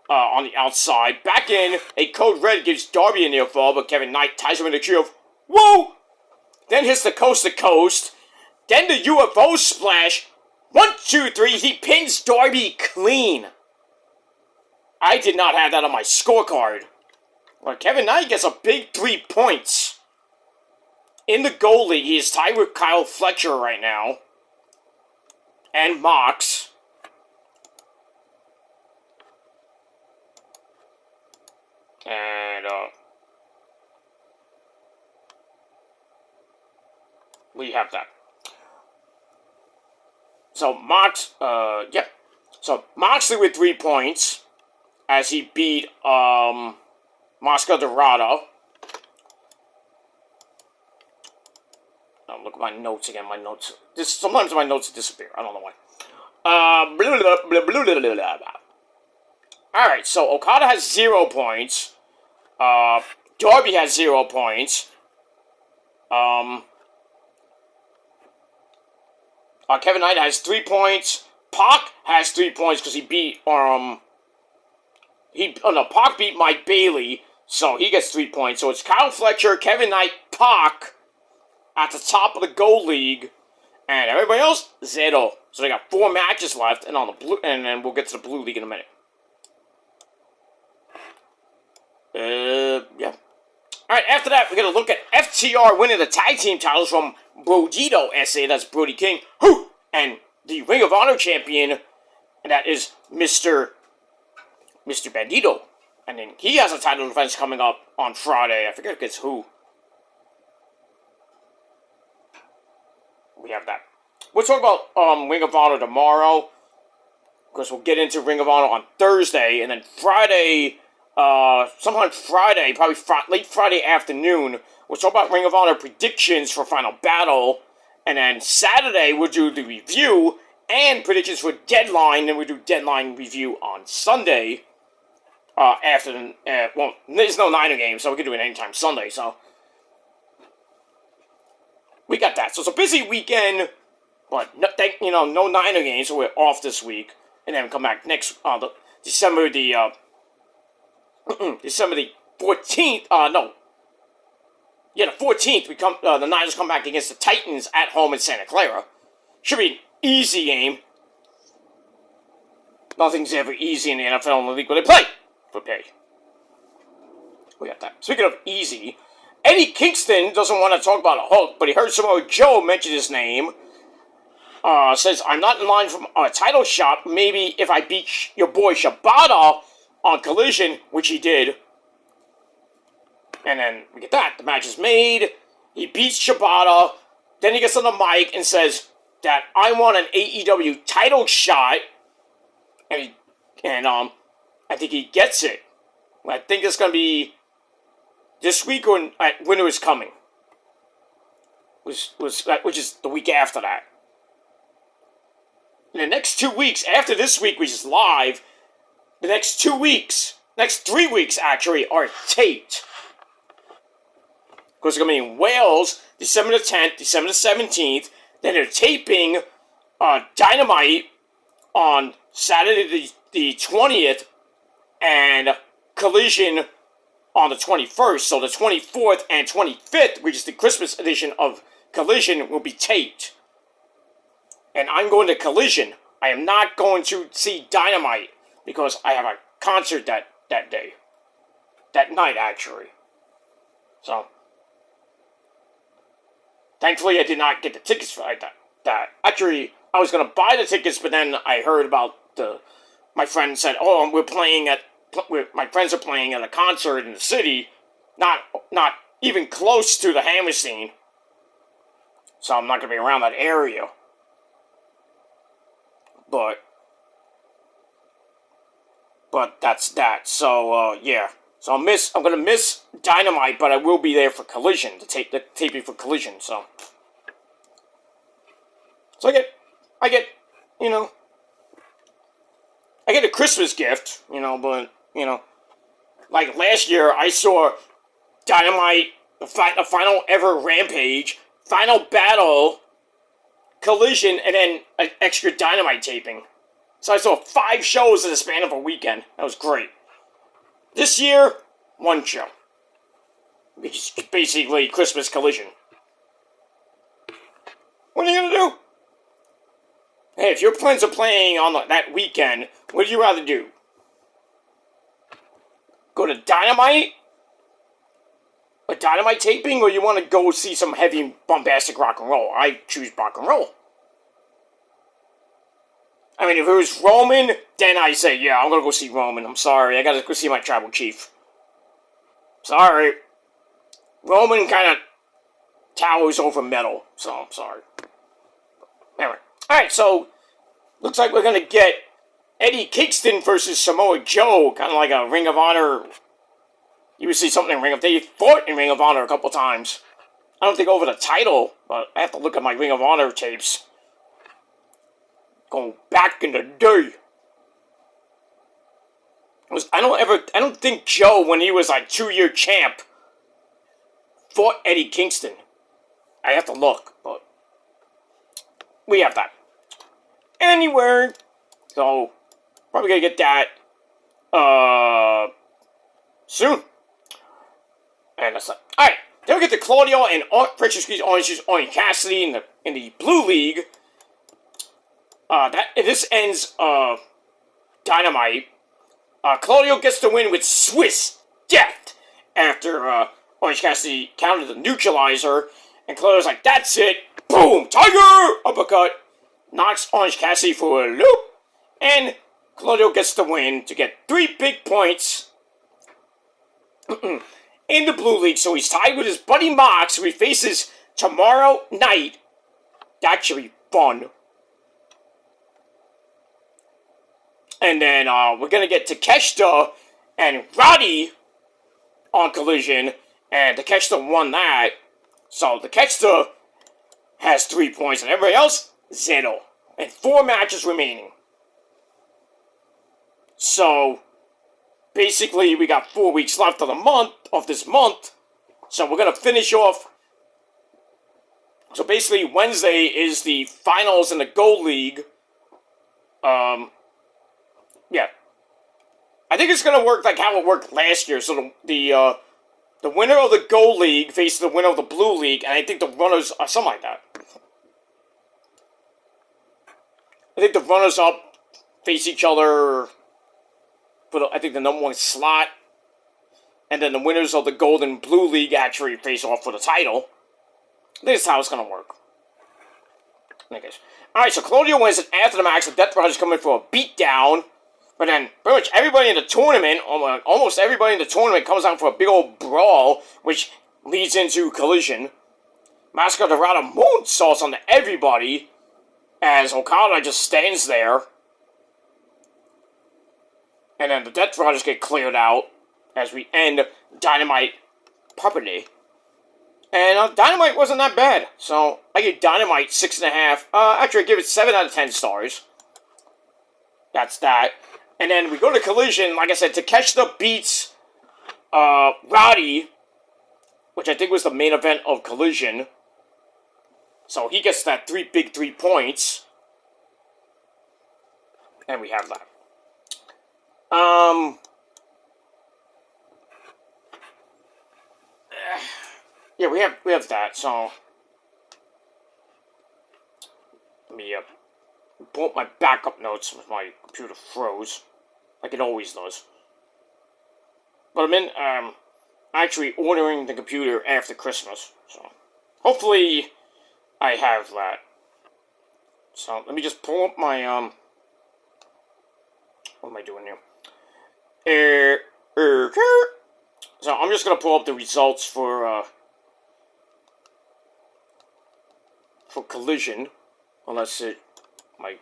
On the outside. Back in. A Code Red gives Darby a near fall, but Kevin Knight ties him in the tree of whoa! Then hits the coast to coast. Then the UFO splash. 1, 2, 3. He pins Darby clean. I did not have that on my scorecard. Well, Kevin Knight gets a big 3 points. In the Gold League, he is tied with Kyle Fletcher right now. And Mox. And, we have that. So, Mox, yep. So, Moxley with 3 points. As he beat, Moscow Dorado. Look at my notes again. My notes. Sometimes my notes disappear. I don't know why. Alright, so Okada has 0 points. Darby has 0 points. Kevin Knight has 3 points. Pac has 3 points because he beat, Pac beat Mike Bailey, so he gets 3 points. So it's Kyle Fletcher, Kevin Knight, Pac at the top of the Gold League, and everybody else 0. So they got 4 matches left, and on the blue, and then we'll get to the Blue League in a minute. Yeah. All right. After that, we're gonna look at FTR winning the tag team titles from Brodito SA. That's Brody King, and the Ring of Honor champion, and that is Mr. Bandito. And then he has a title defense coming up on Friday. I forget against who. We have that. We'll talk about Ring of Honor tomorrow. Because we'll get into Ring of Honor on Thursday. And then Friday, sometime Friday, probably late Friday afternoon, we'll talk about Ring of Honor predictions for Final Battle. And then Saturday, we'll do the review and predictions for Deadline. Then we'll do Deadline review on Sunday. After there's no Niner game, so we can do it anytime Sunday, so we got that. So it's a busy weekend, but no Niner games, so we're off this week, and then come back next December the 14th. The 14th. The Niners come back against the Titans at home in Santa Clara. Should be an easy game. Nothing's ever easy in the NFL and the league where they play for pay. We got that. Speaking of easy, Eddie Kingston doesn't want to talk about a Hulk, but he heard Samoa Joe mention his name. Says, I'm not in line for a title shot. Maybe if I beat your boy Shibata on Collision, which he did. And then we get that. The match is made. He beats Shibata. Then he gets on the mic and says that I want an AEW title shot. And I think he gets it. I think it's going to be this week or Winter is Coming. Which is the week after that. In the next 2 weeks, after this week, which is live, the next 2 weeks, next 3 weeks actually, are taped. Because they're going to be in Wales, December the 10th, December the 17th. Then they're taping Dynamite on Saturday the 20th, and Collision on the 21st. So the 24th and 25th, which is the Christmas edition of Collision, will be taped. And I'm going to Collision. I am not going to see Dynamite because I have a concert that day. That night, actually. So, thankfully I did not get the tickets for that. Actually, I was going to buy the tickets, but then I heard about my friend said, oh, my friends are playing at a concert in the city, not even close to the Hammerstein. So I'm not going to be around that area. But that's that. So, yeah. So I'm going to miss Dynamite, but I will be there for Collision, to tape it for Collision, so. So I get a Christmas gift, but, like last year, I saw Dynamite, the final ever Rampage, Final Battle, Collision, and then an extra Dynamite taping. So I saw 5 shows in the span of a weekend. That was great. This year, 1 show. Which is basically Christmas Collision. What are you gonna do? Hey, if your plans are playing on that weekend, what would you rather do? Go to Dynamite? A Dynamite taping, or you want to go see some heavy, bombastic rock and roll? I choose rock and roll. I mean, if it was Roman, then I say, yeah, I'm gonna go see Roman. I'm sorry, I gotta go see my tribal chief. Sorry. Roman kind of towers over metal, so I'm sorry. Anyway. Alright, so, looks like we're gonna get Eddie Kingston versus Samoa Joe, kind of like a Ring of Honor. You would see something in Ring of... They fought in Ring of Honor a couple times. I don't think over the title, but I have to look at my Ring of Honor tapes. Going back in the day. I don't think Joe, when he was like 2-year champ, fought Eddie Kingston. I have to look, but we have that. Anywhere. So, probably gonna get that soon. And that's that. Alright, then we get to Claudio and Orange Cassidy in the Blue League. This ends Dynamite. Claudio gets the win with Swiss Death after Orange Cassidy countered the neutralizer, and Claudio's like, that's it, boom, Tiger! Uppercut, knocks Orange Cassidy for a loop, and Claudio gets the win to get 3 big points in the Blue League, so he's tied with his buddy Mox, who he faces tomorrow night. That should be fun. And then we're going to get Takeshita and Roddy on Collision. And Takeshita won that. So Takeshita has 3 points. And everybody else, 0. And 4 matches remaining. So, basically, we got 4 weeks left of this month. So we're going to finish off. So basically, Wednesday is the finals in the Gold League. Yeah. I think it's going to work like how it worked last year. So the winner of the Gold League faces the winner of the Blue League, and I think the runners are something like that. I think the runners-up face each other for I think the #1 slot, and then the winners of the Gold and Blue League actually face off for the title. This is how it's gonna work. I guess. Alright, so Claudio wins, and after the match, the Death Brothers come in for a beatdown. But then, pretty much everybody in the tournament, almost everybody in the tournament, comes out for a big old brawl, which leads into Collision. Massacre Dorado moonsaults onto everybody, as Okada just stands there. And then the Death Brothers get cleared out, as we end Dynamite properly. And Dynamite wasn't that bad, so I give Dynamite 6.5. Actually, I give it 7 out of 10 stars. That's that. And then we go to Collision. Like I said, Takeshita beats Roddy, which I think was the main event of Collision. So he gets that 3 points. And we have that. Yeah, we have that, so let me pull up my backup notes if my computer froze, like it always does. But I'm actually ordering the computer after Christmas, so hopefully I have that. So let me just pull up my what am I doing here? So I'm just gonna pull up the results for Collision, unless my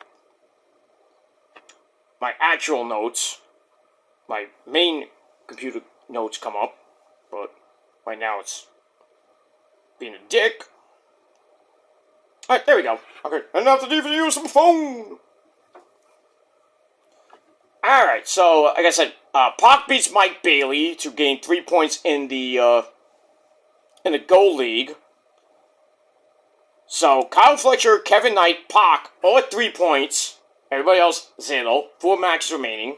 actual notes, my main computer notes come up, but right now it's being a dick. Alright, there we go. Okay, and now to use some phone. Alright, so like I said, Pac beats Mike Bailey to gain 3 points in the Gold League. So, Kyle Fletcher, Kevin Knight, Pac, all at 3 points. Everybody else, 0. 4 matches remaining.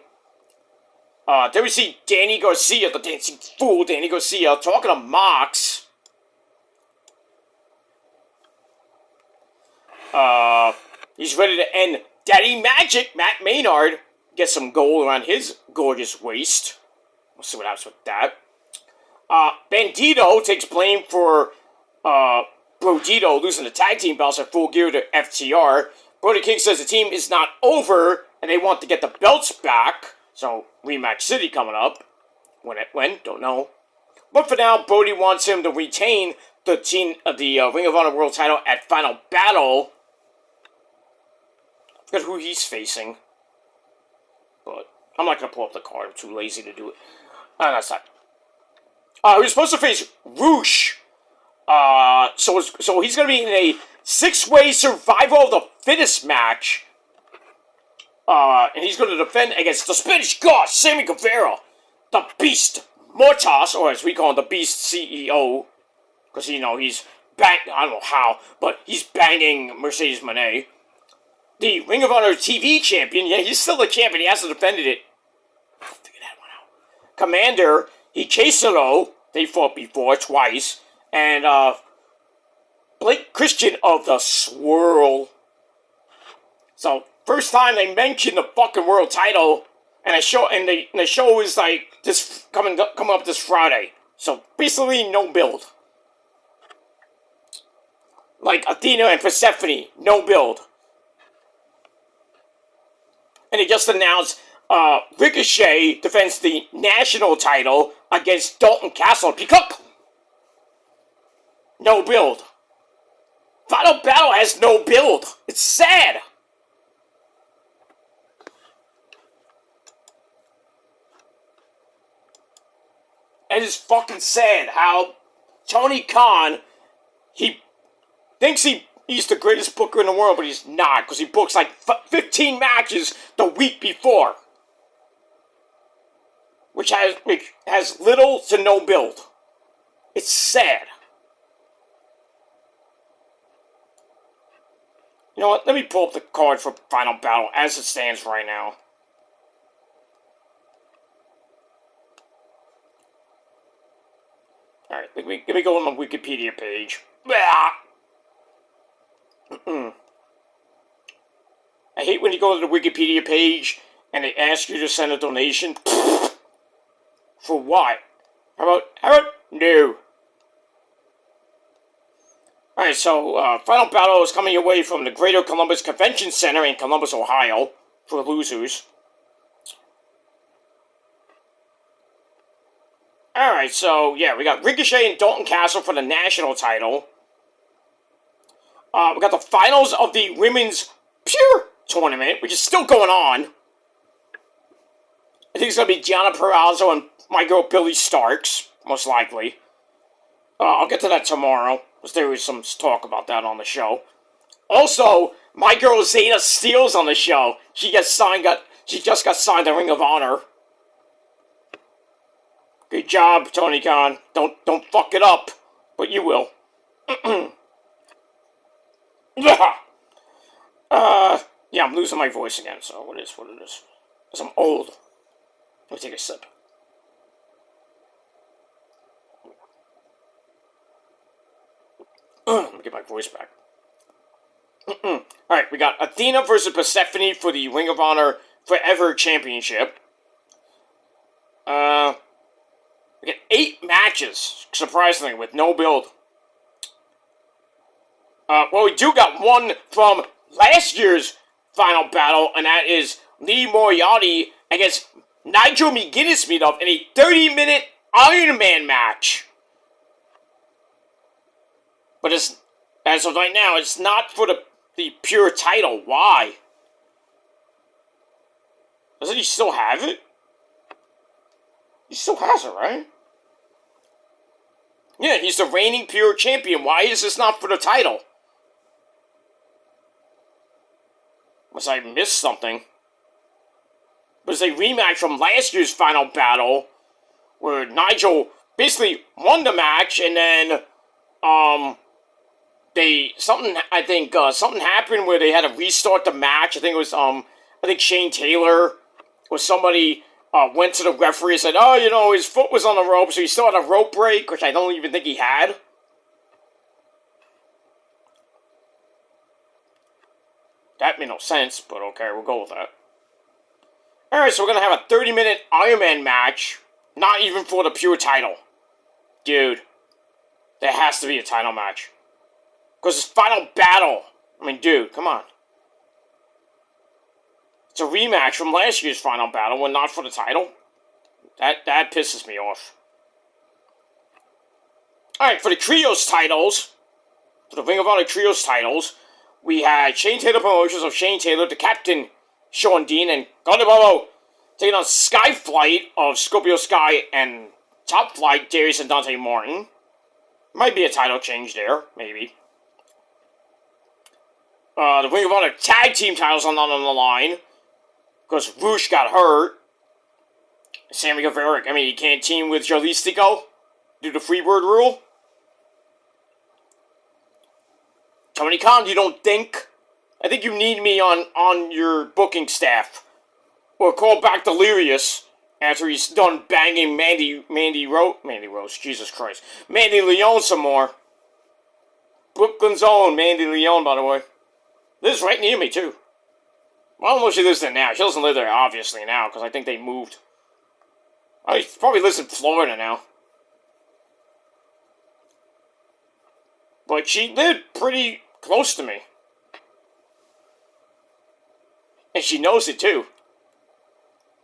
Then we see Danny Garcia, the dancing fool, Danny Garcia, talking to Mox. He's ready to end Daddy Magic. Matt Maynard gets some gold around his gorgeous waist. We'll see what happens with that. Bandito takes blame for, Brodito losing the tag team belts at Full Gear to FTR. Brody King says the team is not over, and they want to get the belts back. So, Rematch City coming up. When? Don't know. But for now, Brody wants him to retain the Ring of Honor World title at Final Battle. I forget who he's facing. But I'm not going to pull up the card. I'm too lazy to do it. That's not. He was supposed to face Roosh. So he's going to be in a 6-way survival of the fittest match. And he's going to defend against the Spanish God, Sammy Guevara, the Beast Mortas, or as we call him, the Beast CEO. Because, he's I don't know how, but he's banging Mercedes Moné. The Ring of Honor TV champion, yeah, he's still the champion, he hasn't defended it. Figure that one out. Commander, Hikesaro, they fought before, twice. And, Blake Christian of the Swirl. So, first time they mentioned the fucking world title, and the show is like this coming up this Friday. So basically, no build. Like Athena and Persephone, no build. And they just announced Ricochet defends the national title against Dalton Castle and Peacock. No build. Final Battle has no build. It's sad. It is fucking sad how Tony Khan, he thinks he's the greatest booker in the world, but he's not, because he books like 15 matches the week before. Which has little to no build. It's sad. You know what? Let me pull up the card for Final Battle as it stands right now. Alright, let me go on the Wikipedia page. I hate when you go to the Wikipedia page and they ask you to send a donation. For what? How about, no. Alright, so, Final Battle is coming away from the Greater Columbus Convention Center in Columbus, Ohio, for losers. Alright, so, yeah, we got Ricochet and Dalton Castle for the national title. We got the finals of the Women's Pure Tournament, which is still going on. I think it's going to be Gianna Perazzo and my girl Billy Starks, most likely. I'll get to that tomorrow, because there was some talk about that on the show. Also, my girl Zayna Steele's on the show. She just got signed to Ring of Honor. Good job, Tony Khan. Don't fuck it up, but you will. Yeah, I'm losing my voice again, so what it is. Because I'm old. Let me take a sip. Let me get my voice back. Alright, we got Athena versus Persephone for the Ring of Honor Forever Championship. We get 8 matches, surprisingly, with no build. Well, we do got one from last year's Final Battle, and that is Lee Moriarty against Nigel McGuinness meetup in a 30-minute Iron Man match. But as of right now, it's not for the pure title. Why? Doesn't he still have it? He still has it, right? Yeah, he's the reigning pure champion. Why is this not for the title? Unless I missed something. But it's a rematch from last year's Final Battle, where Nigel basically won the match, and then, something happened where they had to restart the match. I think it was, Shane Taylor or somebody, went to the referee and said, oh, his foot was on the rope, so he still had a rope break, which I don't even think he had. That made no sense, but okay, we'll go with that. Alright, so we're going to have a 30-minute Iron Man match, not even for the pure title. Dude, there has to be a title match. Because it's Final Battle. I mean, dude, come on. It's a rematch from last year's Final Battle, when not for the title. That pisses me off. Alright, for the Trios titles, for the Ring of Honor Trios titles, we had Shane Taylor Promotions of Shane Taylor, the Captain Sean Dean, and Gunnar Bobo taking on Skyflight of Scorpio Sky and Top Flight, Darius and Dante Martin. Might be a title change there, maybe. The Ring of Honor Tag Team titles are not on the line, because Roosh got hurt. Sammy Guevara, he can't team with Jalistico due to Freebird rule. Tony Khan, you don't think? I think you need me on your booking staff. Or call back Delirious after he's done banging Mandy Rose, Jesus Christ. Mandy Leon some more. Brooklyn's own Mandy Leon, by the way. Lives right near me, too. Well, I don't know if she lives there now. She doesn't live there, obviously, now, because I think they moved. She probably lives in Florida now. But she lived pretty close to me. And she knows it, too.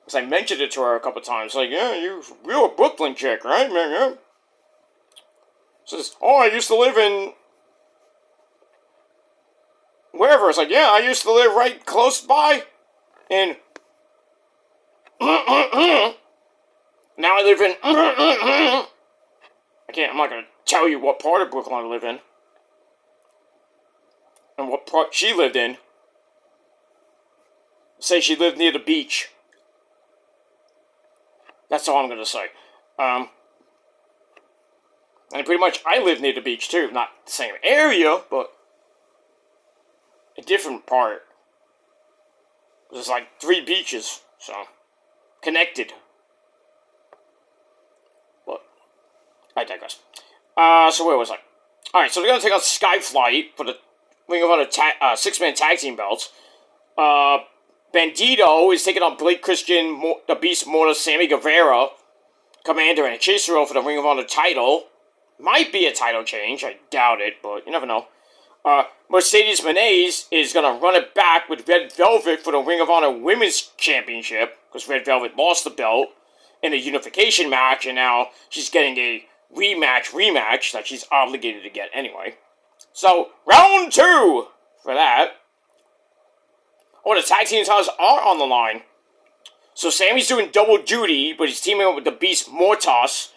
Because I mentioned it to her a couple times. Like, yeah, you're a Brooklyn chick, right, man? Yeah. Says, I used to live in... wherever. It's like, yeah, I used to live right close by. In... now I live in... I'm not going to tell you what part of Brooklyn I live in. And what part she lived in. Say she lived near the beach. That's all I'm going to say. And pretty much I live near the beach too. Not the same area, but a different part. There's like 3 beaches, so connected. But I digress. So where was I? Alright, so they're going to take on Skyflight for the Ring of Honor 6-man tag team belts. Uh, Bandito is taking on Blake Christian, the Beast Mortal, Sammy Guevara, Commander, and Chase for the Ring of Honor title. Might be a title change. I doubt it, but you never know. Mercedes Moné is going to run it back with Red Velvet for the Ring of Honor Women's Championship, because Red Velvet lost the belt in a unification match, and now she's getting a rematch that she's obligated to get anyway. So, round 2 for that. Oh, the tag team titles are on the line. So Sammy's doing double duty, but he's teaming up with the Beast Mortos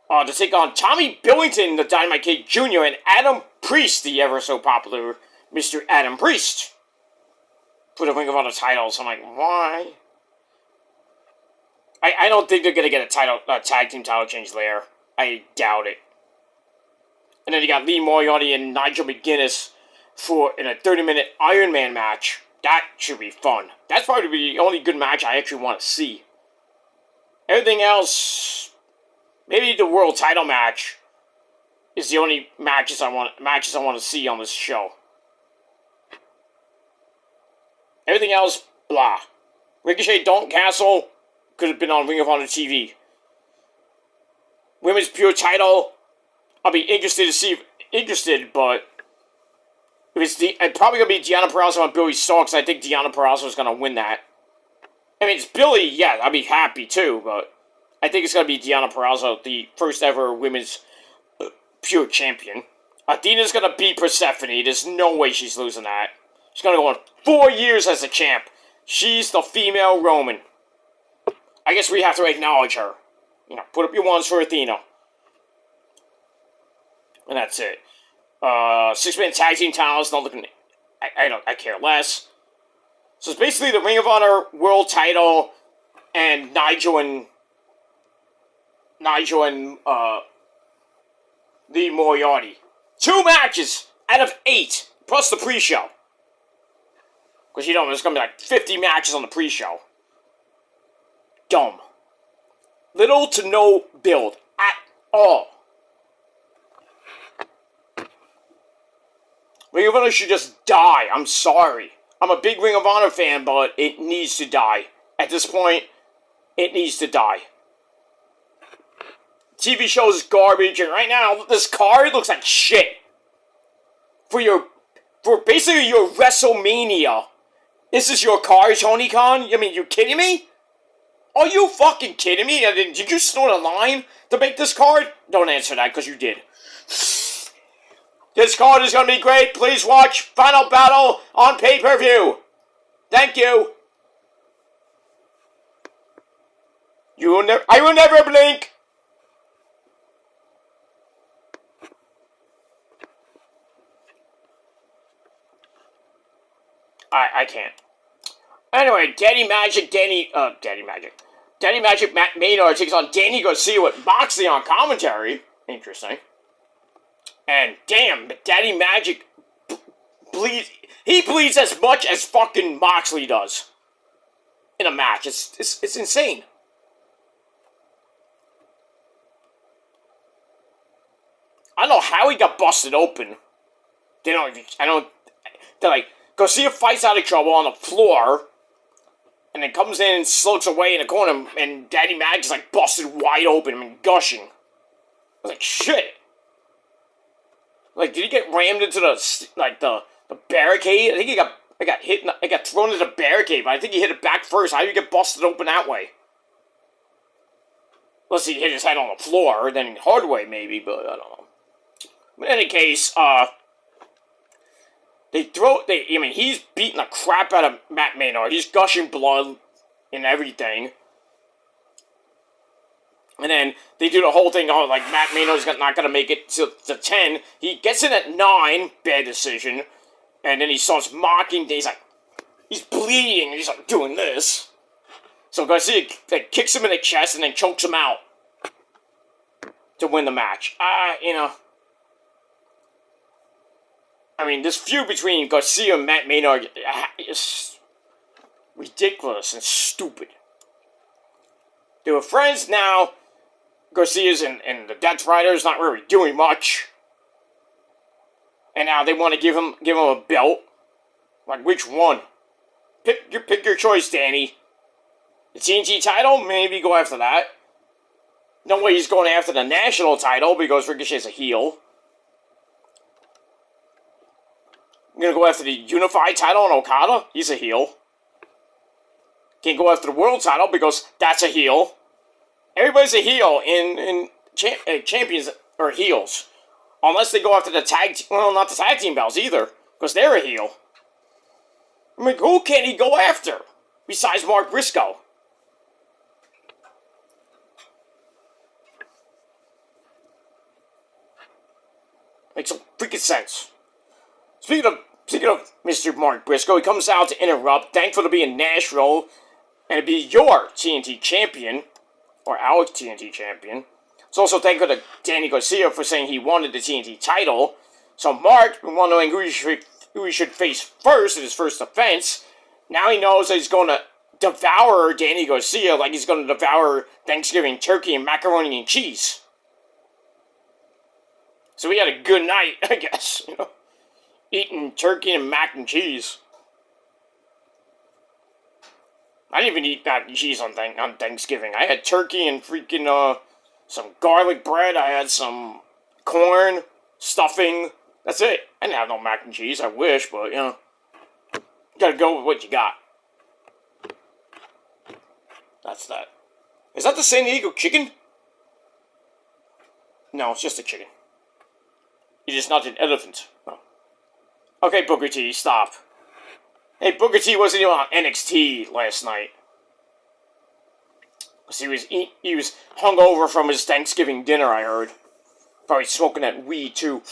to take on Tommy Billington, the Dynamite Kid Jr., and Adam Priest, the ever so popular Mr. Adam Priest, for the Ring of Honor titles. I'm like, why? I don't think they're gonna get a tag team title change there. I doubt it. And then you got Lee Moriarty and Nigel McGuinness in a 30-minute Iron Man match. That should be fun. That's probably the only good match I actually want to see. Everything else, maybe the world title match is the only matches I want to see on this show. Everything else, blah. Ricochet, Dalton Castle could have been on Ring of Honor TV. Women's Pure title, I'll be interested, but it's probably going to be Deonna Purrazzo and Billy Starks. I think Deonna Purrazzo is going to win that. I mean, it's Billy, yeah, I'd be happy too, but I think it's going to be Deonna Purrazzo, the first ever women's pure champion. Athena's going to beat Persephone. There's no way she's losing that. She's going to go on 4 years as a champ. She's the female Roman. I guess we have to acknowledge her. You know, put up your ones for Athena. And that's it. 6-man tag team titles, not looking. I care less. So it's basically the Ring of Honor world title and Nigel and Lee Moriarty. 2 matches out of 8, plus the pre-show. Because you know there's gonna be like 50 matches on the pre-show. Dumb. Little to no build at all. Ring of Honor should just die. I'm sorry. I'm a big Ring of Honor fan, but it needs to die. At this point, it needs to die. TV show is garbage, and right now, this card looks like shit. For basically your WrestleMania. This is your card, Tony Khan? I mean, you kidding me? Are you fucking kidding me? Did you snort a line to make this card? Don't answer that, because you did. This card is going to be great. Please watch Final Battle on pay-per-view. Thank you. I will never blink. I can't. Anyway, Daddy Magic Matt Maynard takes on Danny Garcia with Moxley on commentary. Interesting. And damn, Daddy Magic bleeds. He bleeds as much as fucking Moxley does in a match. It's insane. I don't know how he got busted open. They're like, Garcia fights out of trouble on the floor, and then comes in and slopes away in the corner, and Daddy Mag is like busted wide open and gushing. I was like, shit. Like, did he get rammed into the barricade? I think he got hit. I got thrown into the barricade, but I think he hit it back first. How do you get busted open that way? Unless he hit his head on the floor, then hard way maybe, but I don't know. But in any case, he's beating the crap out of Matt Maynard. He's gushing blood and everything. And then they do the whole thing, like Matt Maynard's not going to make it to 10. He gets in at 9, bad decision. And then he starts mocking, he's bleeding, and he's like doing this. So Garcia kicks him in the chest and then chokes him out to win the match. I mean, this feud between Garcia and Matt Maynard is ridiculous and stupid. They were friends, now Garcia's and the Death Rider's not really doing much. And now they want to give him a belt. Like, which one? pick your choice, Danny. The TNT title, maybe go after that. No way he's going after the national title because Ricochet's a heel. I'm gonna go after the unified title on Okada. He's a heel. Can't go after the world title because that's a heel. Everybody's a heel in champions are heels. Unless they go after the not the tag team belts either, because they're a heel. I mean, who can he go after besides Mark Briscoe? Makes some freaking sense. Speaking of Mr. Mark Briscoe, he comes out to interrupt. Thankful to be in Nashville and to be your TNT champion, or our TNT champion. It's also thankful to Danny Garcia for saying he wanted the TNT title. So Mark, wondering who he should face first in his first offense, now he knows that he's going to devour Danny Garcia like he's going to devour Thanksgiving turkey and macaroni and cheese. So he had a good night, I guess, eating turkey and mac and cheese. I didn't even eat mac and cheese on Thanksgiving. I had turkey and freaking, some garlic bread. I had some corn, stuffing. That's it. I didn't have no mac and cheese. I wish, but, you gotta go with what you got. That's that. Is that the San Diego chicken? No, it's just a chicken. It is not an elephant. Oh. Okay, Booker T, stop. Hey, Booker T wasn't even on NXT last night. Because he was hungover from his Thanksgiving dinner, I heard. Probably smoking that weed, too.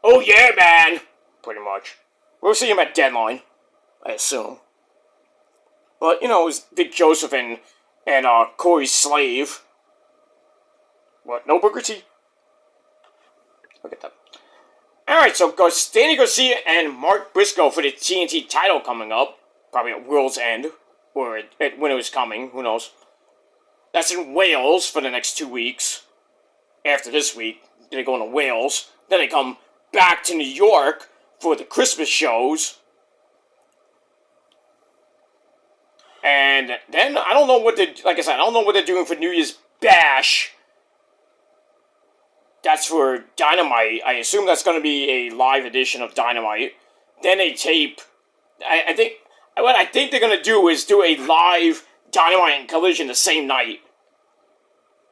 Oh, yeah, man! Pretty much. We'll see him at Deadline, I assume. But, it was Vic Joseph and Corey Slave. What? No Booker T? Look at that. Alright, so Danny Garcia and Mark Briscoe for the TNT title coming up. Probably at World's End. Or when it was coming. Who knows. That's in Wales for the next 2 weeks. After this week, they go into Wales. Then they come back to New York for the Christmas shows. And then, I don't know what I don't know what they're doing for New Year's Bash. That's for Dynamite. I assume that's going to be a live edition of Dynamite. Then they tape. What I think they're going to do is do a live Dynamite and Collision the same night.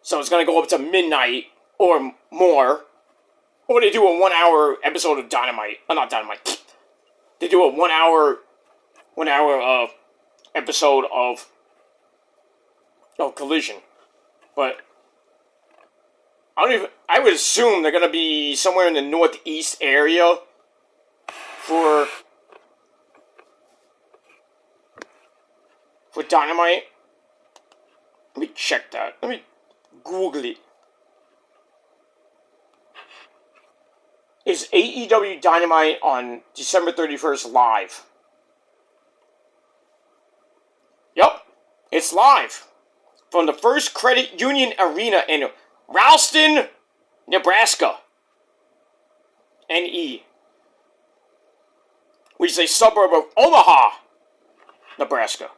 So it's going to go up to midnight or more. Or they do a 1 hour episode of Dynamite. Not Dynamite. They do a 1 hour episode of Collision. But I would assume they're going to be somewhere in the northeast area for Dynamite. Let me check that. Let me Google it. Is AEW Dynamite on December 31st live? Yep, it's live. From the First Credit Union Arena in Ralston, Nebraska. NE. Which is a suburb of Omaha, Nebraska.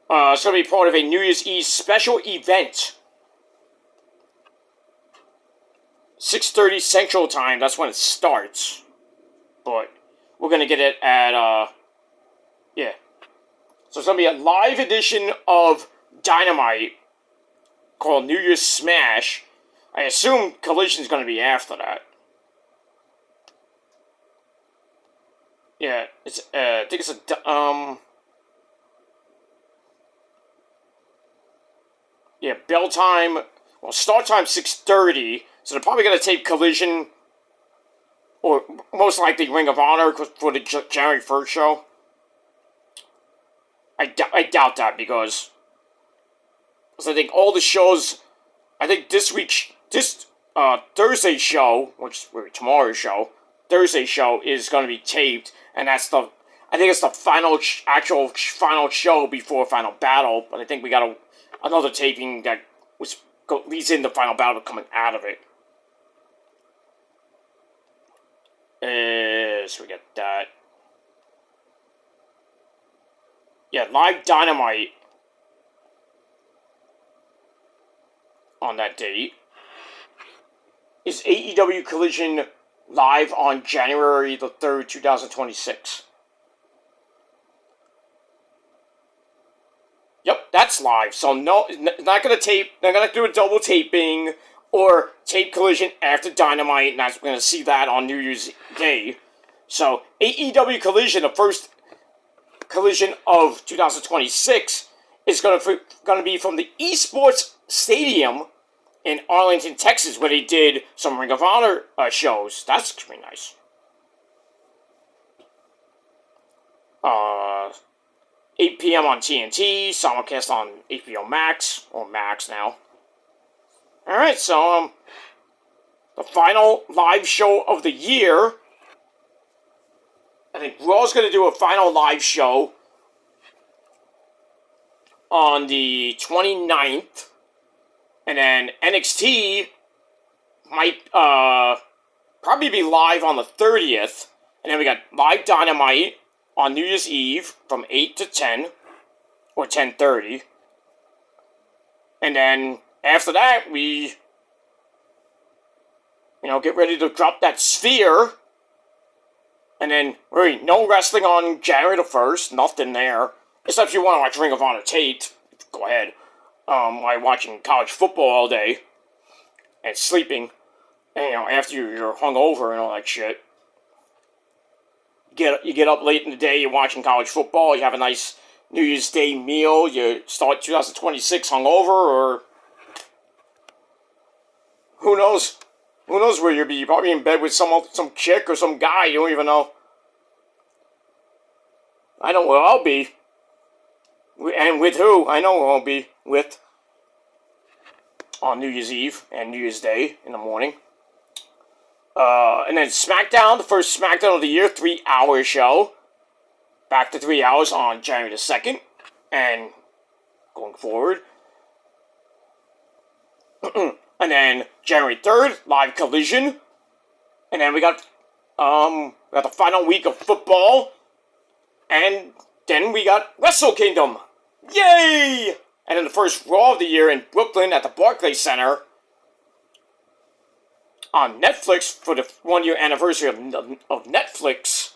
It's going to be part of a New Year's Eve special event. 6:30 Central Time, that's when it starts. But we're going to get it at, yeah. So it's going to be a live edition of Dynamite called New Year's Smash. I assume Collision's going to be after that. Yeah, it's, I think it's yeah, bell time, well, start time 6:30, so they're probably going to tape Collision, or most likely Ring of Honor for the January 1st show. I doubt that, because I think all the shows, I think this Thursday show, which is tomorrow's show, Thursday show is going to be taped, and I think it's the actual final show before Final Battle, but I think we got another taping that leads in the Final Battle coming out of it. So we get that. Yeah, live Dynamite on that date. Is AEW Collision live on January the 3rd, 2026? Yep, that's live. So no, not gonna tape. They're gonna do a double taping or tape Collision after Dynamite, and we're gonna see that on New Year's Day. So AEW Collision, the first Collision of 2026, is gonna be from the Esports Stadium in Arlington, Texas, where they did some Ring of Honor shows. That's gonna be nice. 8 p.m. on TNT, simulcast on HBO Max, or Max now. Alright, so, the final live show of the year. I think Raw's going to do a final live show on the 29th. And then NXT might probably be live on the 30th. And then we got live Dynamite on New Year's Eve from 8 to 10, or 10:30. And then after that, we, get ready to drop that Sphere. And then, really, no wrestling on January the 1st, nothing there. Except if you want to watch Ring of Honor Tate, go ahead. While watching college football all day, and sleeping, and, after you're hungover and all that shit. You get up late in the day, you're watching college football, you have a nice New Year's Day meal, you start 2026 hungover, or who knows? Who knows where you'll be? You're probably in bed with some chick or some guy, you don't even know. I know where I'll be. And with who? I know who I'll be with on New Year's Eve and New Year's Day in the morning. And then SmackDown, the first SmackDown of the year, 3-hour show. Back to 3 hours on January the 2nd. And going forward. And then January 3rd, live Collision. And then we got the final week of football. And then we got Wrestle Kingdom. Yay! And then the first Raw of the year in Brooklyn at the Barclays Center on Netflix for the 1-year anniversary of Netflix.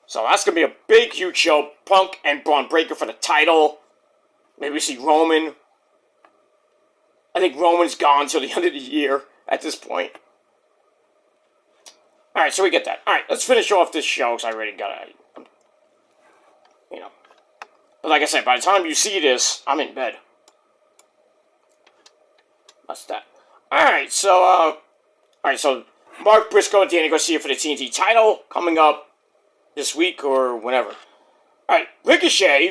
So that's going to be a big, huge show. Punk and Braun Breaker for the title. Maybe we see Roman. I think Roman's gone till the end of the year at this point. Alright, so we get that. Alright, let's finish off this show because I already got it. But like I said, by the time you see this, I'm in bed. That's that. Alright, so Mark Briscoe and Danny Garcia for the TNT title coming up this week or whenever. Alright, Ricochet,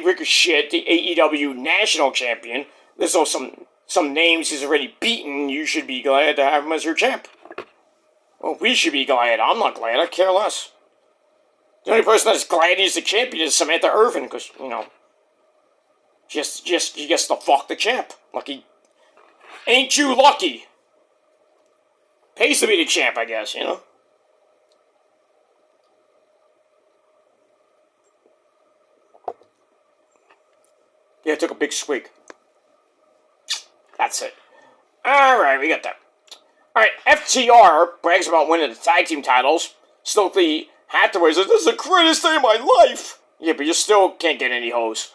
the AEW National Champion. There's also some names he's already beaten. You should be glad to have him as your champ. Well, we should be glad. I'm not glad. I care less. The only person that's glad he's the champion is Samantha Irvin, because, she gets to fuck the champ. Lucky. Ain't you lucky? Pays to be the champ, I guess, Yeah, I took a big swig. That's it. Alright, we got that. Alright, FTR brags about winning the tag team titles. Stokely Hathaway says, "This is the greatest day of my life!" Yeah, but you still can't get any hoes.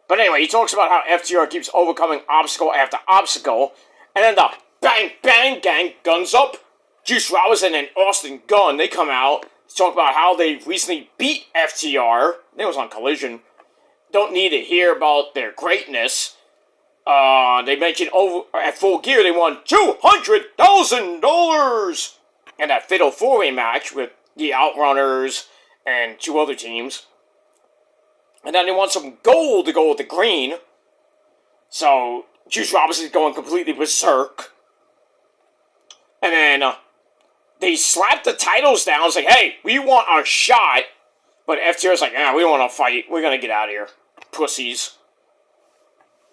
But anyway, he talks about how FTR keeps overcoming obstacle after obstacle. And then the Bang Bang Gang, Guns Up, Juice Robinson and Austin Gunn, they come out to talk about how they recently beat FTR. It was on Collision. Don't need to hear about their greatness. They mentioned at Full Gear they won $200,000 in that Fatal 4-Way match with the Outrunners and 2 other teams. And then they want some gold to go with the green. So Juice Robinson's going completely berserk. And then they slap the titles down. It's like, hey, we want our shot. But FTR's like, we don't want to fight. We're going to get out of here. Pussies.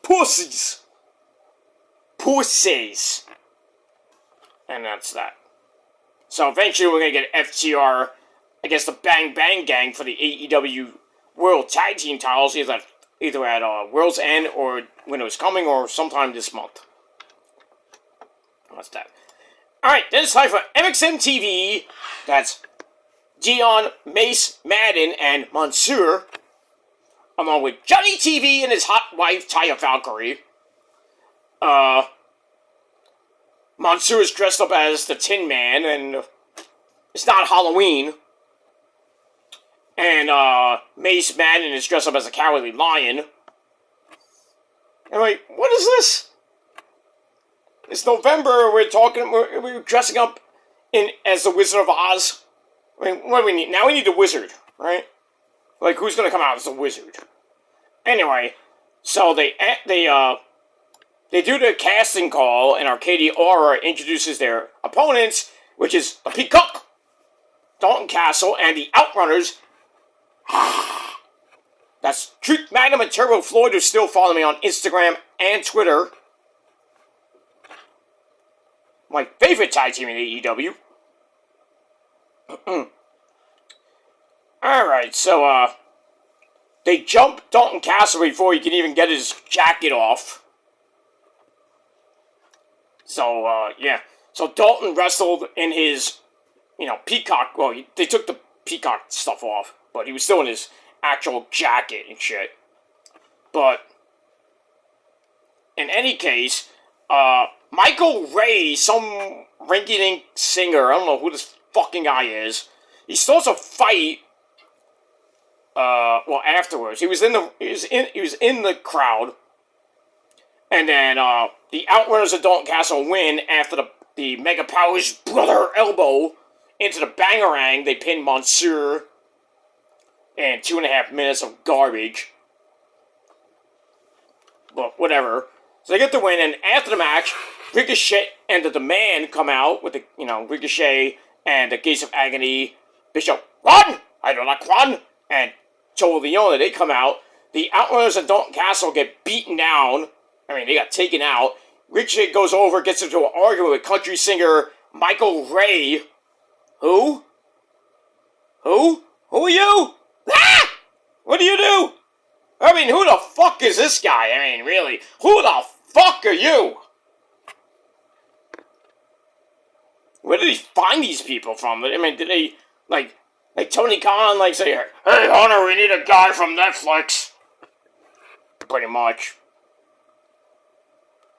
Pussies. Pussies. And that's that. So eventually we're going to get FTR against the Bang Bang Gang for the AEW World Tag Team titles either at World's End or when it was coming or sometime this month. What's that? Alright, then it's time for MXM TV. That's Dion, Mace, Madden, and Mansoor. Along with Johnny TV and his hot wife, Taya Valkyrie. Mansoor is dressed up as the Tin Man, and it's not Halloween. And, Mace Madden is dressed up as a Cowardly Lion. And wait, what is this? It's November, we're dressing up as the Wizard of Oz. I mean, what do we need? Now we need the Wizard, right? Like, who's gonna come out as the Wizard? Anyway, so they do the casting call, and Arcadia Aura introduces their opponents, which is the Peacock, Dalton Castle, and the Outrunners. That's Truth Magnum and Turbo Floyd, who still follow me on Instagram and Twitter. My favorite tag team in AEW. Alright, so, they jump Dalton Castle before he can even get his jacket off. So, yeah. So Dalton wrestled in his, peacock. Well, they took the peacock stuff off, but he was still in his actual jacket and shit. But, in any case, Michael Ray, some rinky-dink singer, I don't know who this fucking guy is, he starts a fight, afterwards. He was in the crowd. And then, the Outrunners of Dalton Castle win after the Mega Powers brother elbow into the Bangarang. They pin Mansoor in 2.5 minutes of garbage. But whatever. So they get the win, and after the match, Ricochet and the Man come out with Ricochet and the Gates of Agony, Bishop Juan, I don't like Juan, and Joe Leone. They come out. The Outrunners of Dalton Castle get beaten down. I mean, they got taken out. Ricochet goes over, gets into an argument with country singer Michael Ray. Who? Who? Who are you? Ah! What do you do? I mean, who the fuck is this guy? I mean, really, who the fuck are you? Where did he find these people from? I mean, did they, like Tony Khan, say, hey, Hunter, we need a guy from Netflix? Pretty much.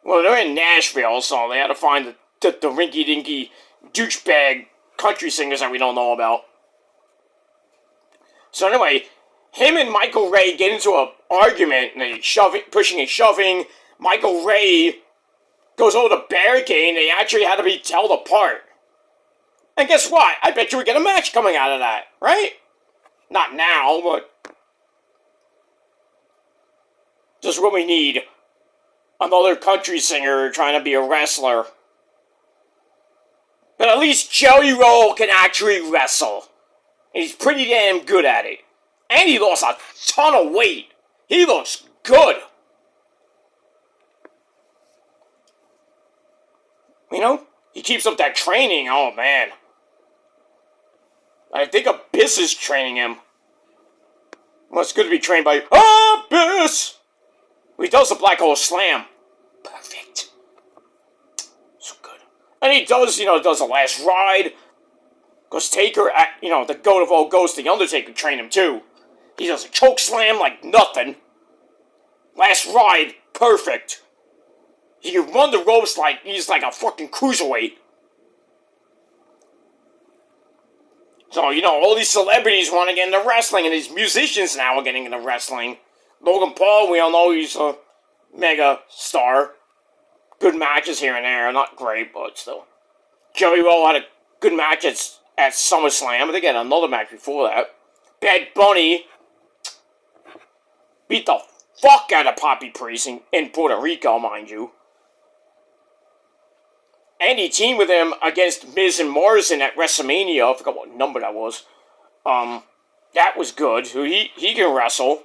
Well, they're in Nashville, so they had to find the rinky-dinky douchebag country singers that we don't know about. So anyway, him and Michael Ray get into an argument, and they pushing and shoving. Michael Ray goes over the barricade, and they actually had to be held apart. And guess what? I bet you we get a match coming out of that, right? Not now, but just what we need. Another country singer trying to be a wrestler. But at least Joey Roll can actually wrestle. And he's pretty damn good at it. And he lost a ton of weight. He looks good. He keeps up that training. Oh, man. I think Abyss is training him. Well, it's good to be trained by Abyss. He does the Black Hole Slam. Perfect. So good. And he does, does the Last Ride. Because Taker, the goat of all ghosts, the Undertaker, trained him too. He does a choke slam like nothing. Last Ride, perfect. He can run the ropes like he's like a fucking cruiserweight. So, all these celebrities want to get into wrestling, and these musicians now are getting into wrestling. Logan Paul, we all know he's a mega star. Good matches here and there, not great, but still. Joey Roll had a good match at SummerSlam. I think he had another match before that. Bad Bunny beat the fuck out of Poppy Priest in Puerto Rico, mind you. And he teamed with him against Miz and Morrison at WrestleMania. I forgot what number that was. That was good. He can wrestle.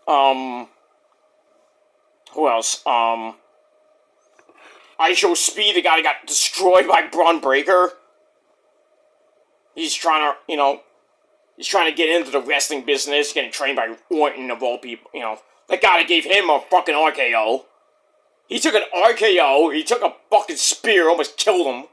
Who else? I Show Speed, the guy that got destroyed by Braun Breaker. He's trying to, he's trying to get into the wrestling business, getting trained by Orton of all people, The guy that gave him a fucking RKO. He took an RKO, he took a fucking spear, almost killed him.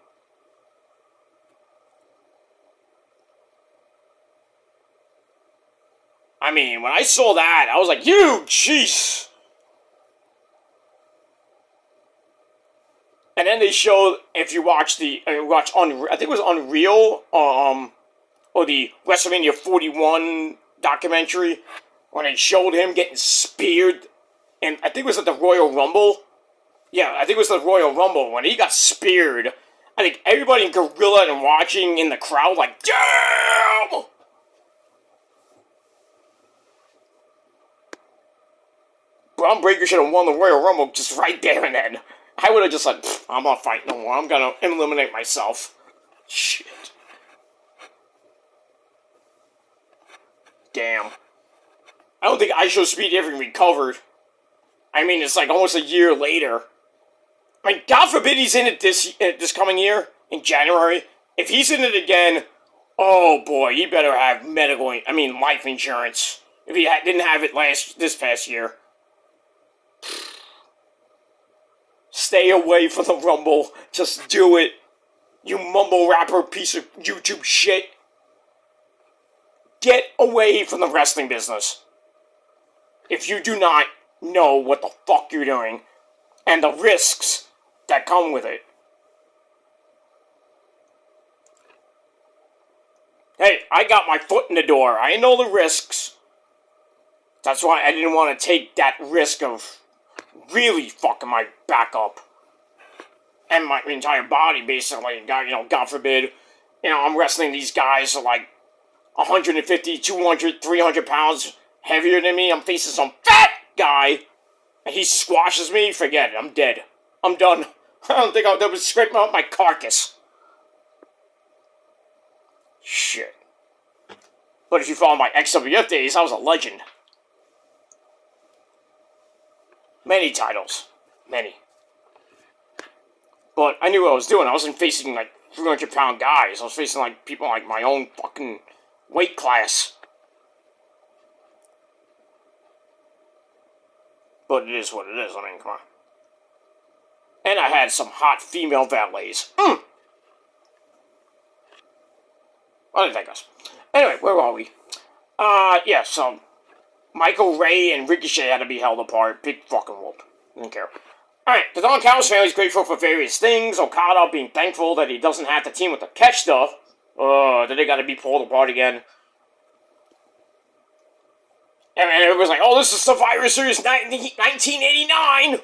I mean, when I saw that, I was like, you, jeez. And then they showed, if you watch I think it was Unreal, or the WrestleMania 41 documentary, when they showed him getting speared, and I think it was at the Royal Rumble. Yeah, I think it was the Royal Rumble, when he got speared. I think everybody in Gorilla and watching in the crowd, like, damn! Braun Breaker should have won the Royal Rumble just right there and then. I would have just said, I'm not fighting no more. I'm gonna eliminate myself. Shit. Damn. I don't think IShowSpeed ever recovered. I mean, it's like almost a year later. I mean, God forbid he's in it this coming year, in January. If he's in it again, oh boy, he better have life insurance. If he didn't have it this past year. Stay away from the Rumble. Just do it. You mumble rapper piece of YouTube shit. Get away from the wrestling business. If you do not know what the fuck you're doing, and the risks that come with it. Hey, I got my foot in the door. I know the risks. That's why I didn't want to take that risk of really fucking my back up. And my entire body, basically. God forbid. I'm wrestling these guys who are like 150, 200, 300 pounds heavier than me. I'm facing some fat guy. And he squashes me. Forget it. I'm dead. I'm done. I don't think I'll ever scrape out my carcass. Shit. But if you follow my XWF days, I was a legend. Many titles. Many. But I knew what I was doing. I wasn't facing, 300-pound guys. I was facing, people like my own fucking weight class. But it is what it is. I mean, come on. And I had some hot female valets. What did that guys? Anyway, where are we? Yeah, so Michael Ray and Ricochet had to be held apart. Big fucking whoop. Didn't care. Alright, the Don Callis family is grateful for various things. Okada being thankful that he doesn't have to team with the catch stuff. Then they gotta be pulled apart again. And everybody's like, oh, this is Survivor Series 1989!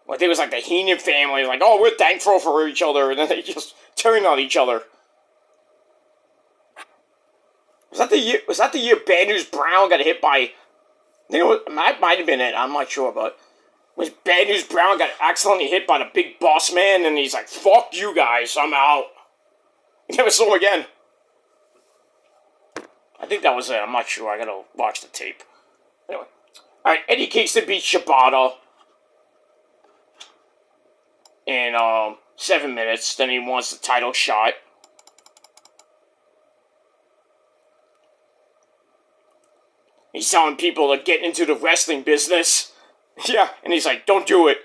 I think it was like the Heenan family, like, oh, we're thankful for each other, and then they just turn on each other. Was that the year Bad News Brown got hit by, that might have been it, I'm not sure, but was Bad News Brown got accidentally hit by the big boss man, and he's like, fuck you guys, I'm out. You never saw him again. I think that was it, I'm not sure, I gotta watch the tape. Anyway. Alright, Eddie Kingston beat Shibata in 7 minutes. Then he wants the title shot. He's telling people to get into the wrestling business. Yeah, and he's like, don't do it.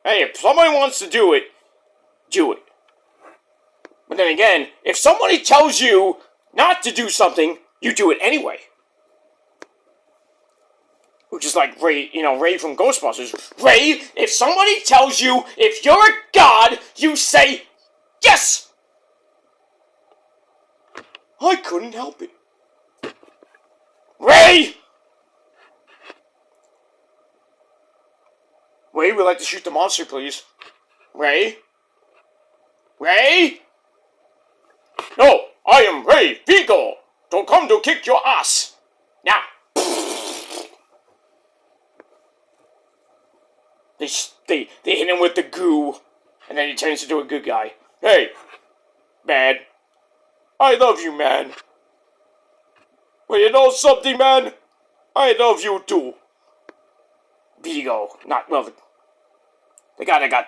Hey, if somebody wants to do it, do it. But then again, if somebody tells you not to do something, you do it anyway. Which is like Ray, Ray from Ghostbusters. Ray, if somebody tells you, if you're a god, you say, yes! I couldn't help it. Ray! Ray, we'd like to shoot the monster, please. Ray? Ray? No, I am Ray Vigo. Don't come to kick your ass. Now. They hit him with the goo, and then he turns into a good guy. Hey, man. I love you, man. Well, you know something, man? I love you, too. Vigo. The guy that got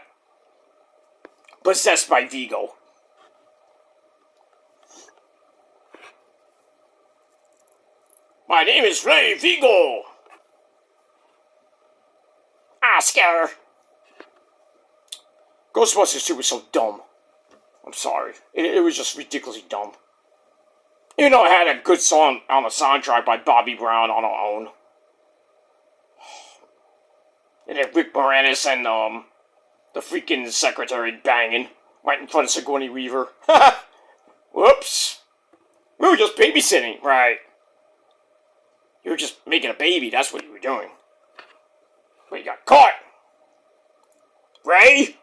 possessed by Vigo. My name is Ray Vigo. Oscar. Ghostbusters 2 was so dumb. I'm sorry. It was just ridiculously dumb. You know, it had a good song on the soundtrack by Bobby Brown on her own. It had Rick Moranis and, the freaking secretary banging right in front of Sigourney Weaver. Whoops. We were just babysitting, right? You were just making a baby, that's what you were doing. But you got caught. Ray?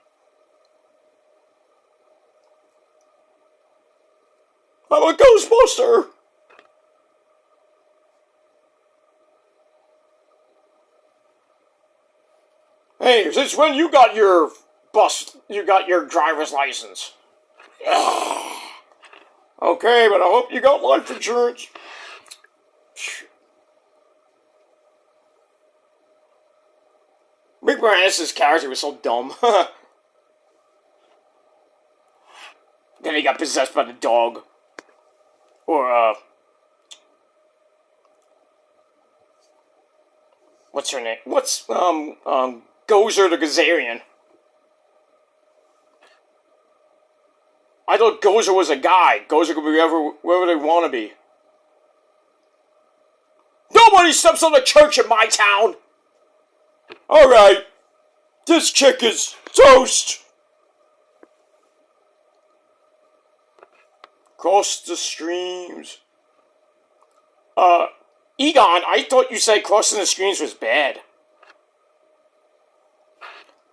I'm a Ghostbuster! Hey, since when you got your driver's license? Okay, but I hope you got life insurance. Rick Moranis' character was so dumb. Then he got possessed by the dog. Or, what's her name? What's, Gozer the Gazarian. I thought Gozer was a guy. Gozer could be wherever they want to be. Nobody steps on the church in my town! Alright. This chick is toast! Cross the streams. Egon, I thought you said crossing the streams was bad.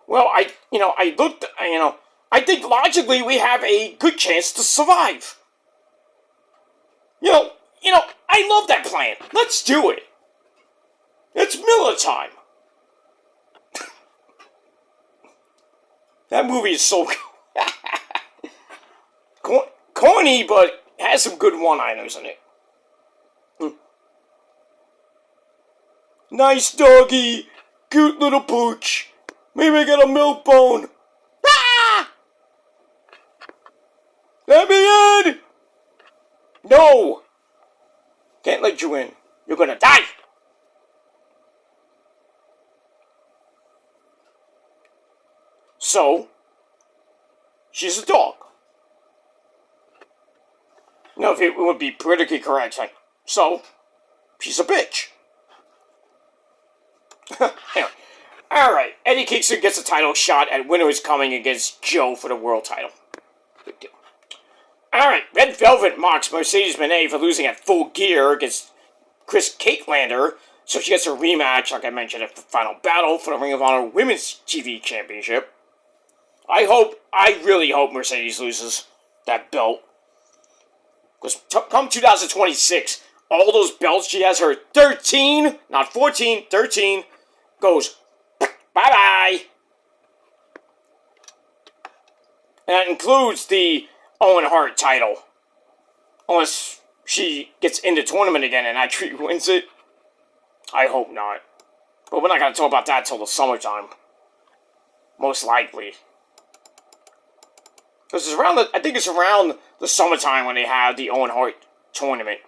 Well, I think logically we have a good chance to survive. You know, I love that plan. Let's do it. It's Miller time. That movie is so corny, but has some good one-liners in it. Nice doggy, cute little pooch. Maybe I got a milk bone. Ah! Let me in! No! Can't let you in. You're gonna die! So, she's a dog. No, if it would be politically correct, like, so, she's a bitch. Anyway, alright, Eddie Kingston gets a title shot at Winter is Coming against Joe for the world title. Big deal. Alright, Red Velvet mocks Mercedes Moné for losing at Full Gear against Chris Cakelander, so she gets a rematch, like I mentioned, at the final battle for the Ring of Honor Women's TV Championship. I really hope Mercedes loses that belt. Because come 2026, all those belts she has, her 13, not 14, 13, goes bye-bye. And that includes the Owen Hart title. Unless she gets in the tournament again and actually wins it. I hope not. But we're not going to talk about that till the summertime. Most likely. Because I think it's around the summertime when they have the Owen Hart tournament.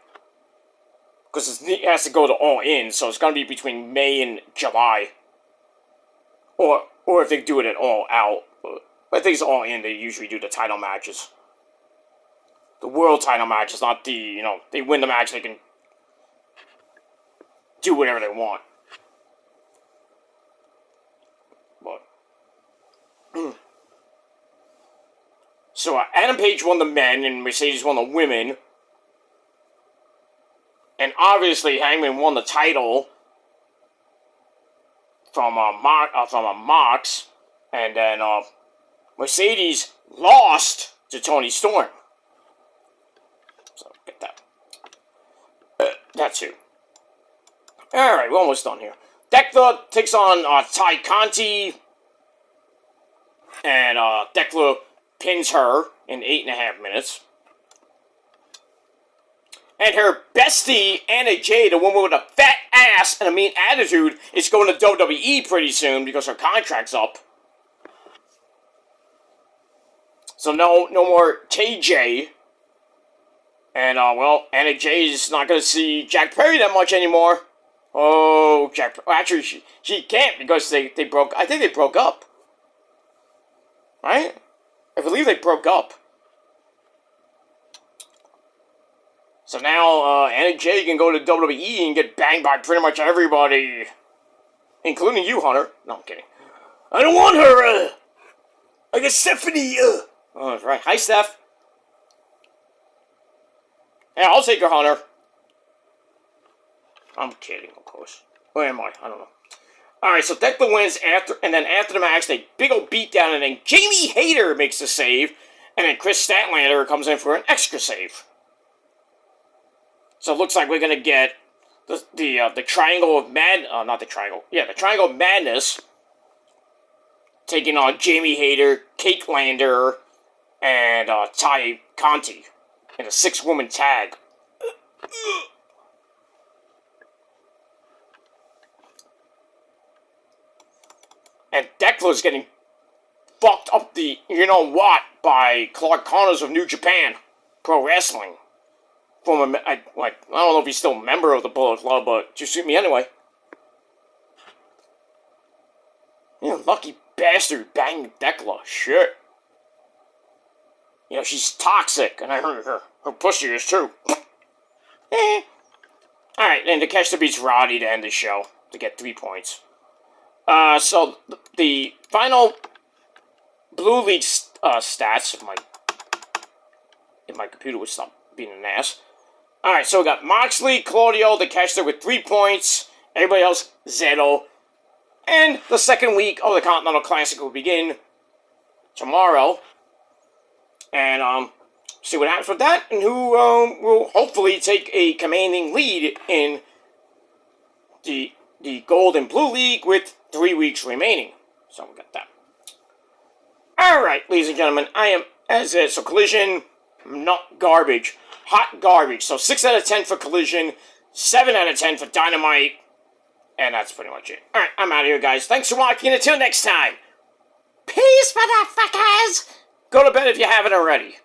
Because it has to go to All In, so it's going to be between May and July. Or if they do it at All Out. But I think it's All In, they usually do the title matches. The world title matches, not the, they win the match, they can do whatever they want. But... So, Adam Page won the men, and Mercedes won the women. And obviously, Hangman won the title from Mox. And then, Mercedes lost to Toni Storm. So, get that. That too. Alright, we're almost done here. Dekla takes on Ty Conti. And Dekla pins her in 8.5 minutes. And her bestie, Anna Jay, the woman with a fat ass and a mean attitude, is going to WWE pretty soon because her contract's up. So no more KJ. And, well, Anna Jay is not going to see Jack Perry that much anymore. Oh, Jack... Well, actually, she can't because they broke... I think they broke up. Right? I believe they broke up. So now, Anna Jay can go to WWE and get banged by pretty much everybody. Including you, Hunter. No, I'm kidding. I don't want her, I got Stephanie, Oh, that's right. Hi, Steph. Yeah, I'll take her, Hunter. I'm kidding, of course. Where am I? I don't know. Alright, so Declan wins and then after the match, they big ol' beatdown, and then Jamie Hayter makes the save, and then Chris Statlander comes in for an extra save. So it looks like we're gonna get the Triangle of not the Triangle. Yeah, the Triangle of Madness taking on Jamie Hayter, Kate Lander, and Ty Conti in a 6-woman tag. And Declan's getting fucked up the you-know-what by Clark Connors of New Japan Pro Wrestling. I don't know if he's still a member of the Bullet Club, but just shoot me anyway. You lucky bastard banged Declan. Shit. You know, she's toxic, and I heard her pussy is too. Alright, and Takeshita beats Roddy to end the show to get 3 points. So the final Blue League stats, if my computer would stop being an ass. Alright, so we got Moxley, Claudio, Takeshita with 3 points. Everybody else, 0. And the second week of the Continental Classic will begin tomorrow. And, see what happens with that, and who, will hopefully take a commanding lead in the Gold and Blue League with 3 weeks remaining. So we got that. Alright, ladies and gentlemen, I am, as is, so Collision, not garbage. Hot garbage. So 6 out of 10 for Collision, 7 out of 10 for Dynamite, and that's pretty much it. Alright, I'm out of here, guys. Thanks for watching. Until next time. Peace, motherfuckers! Go to bed if you haven't already.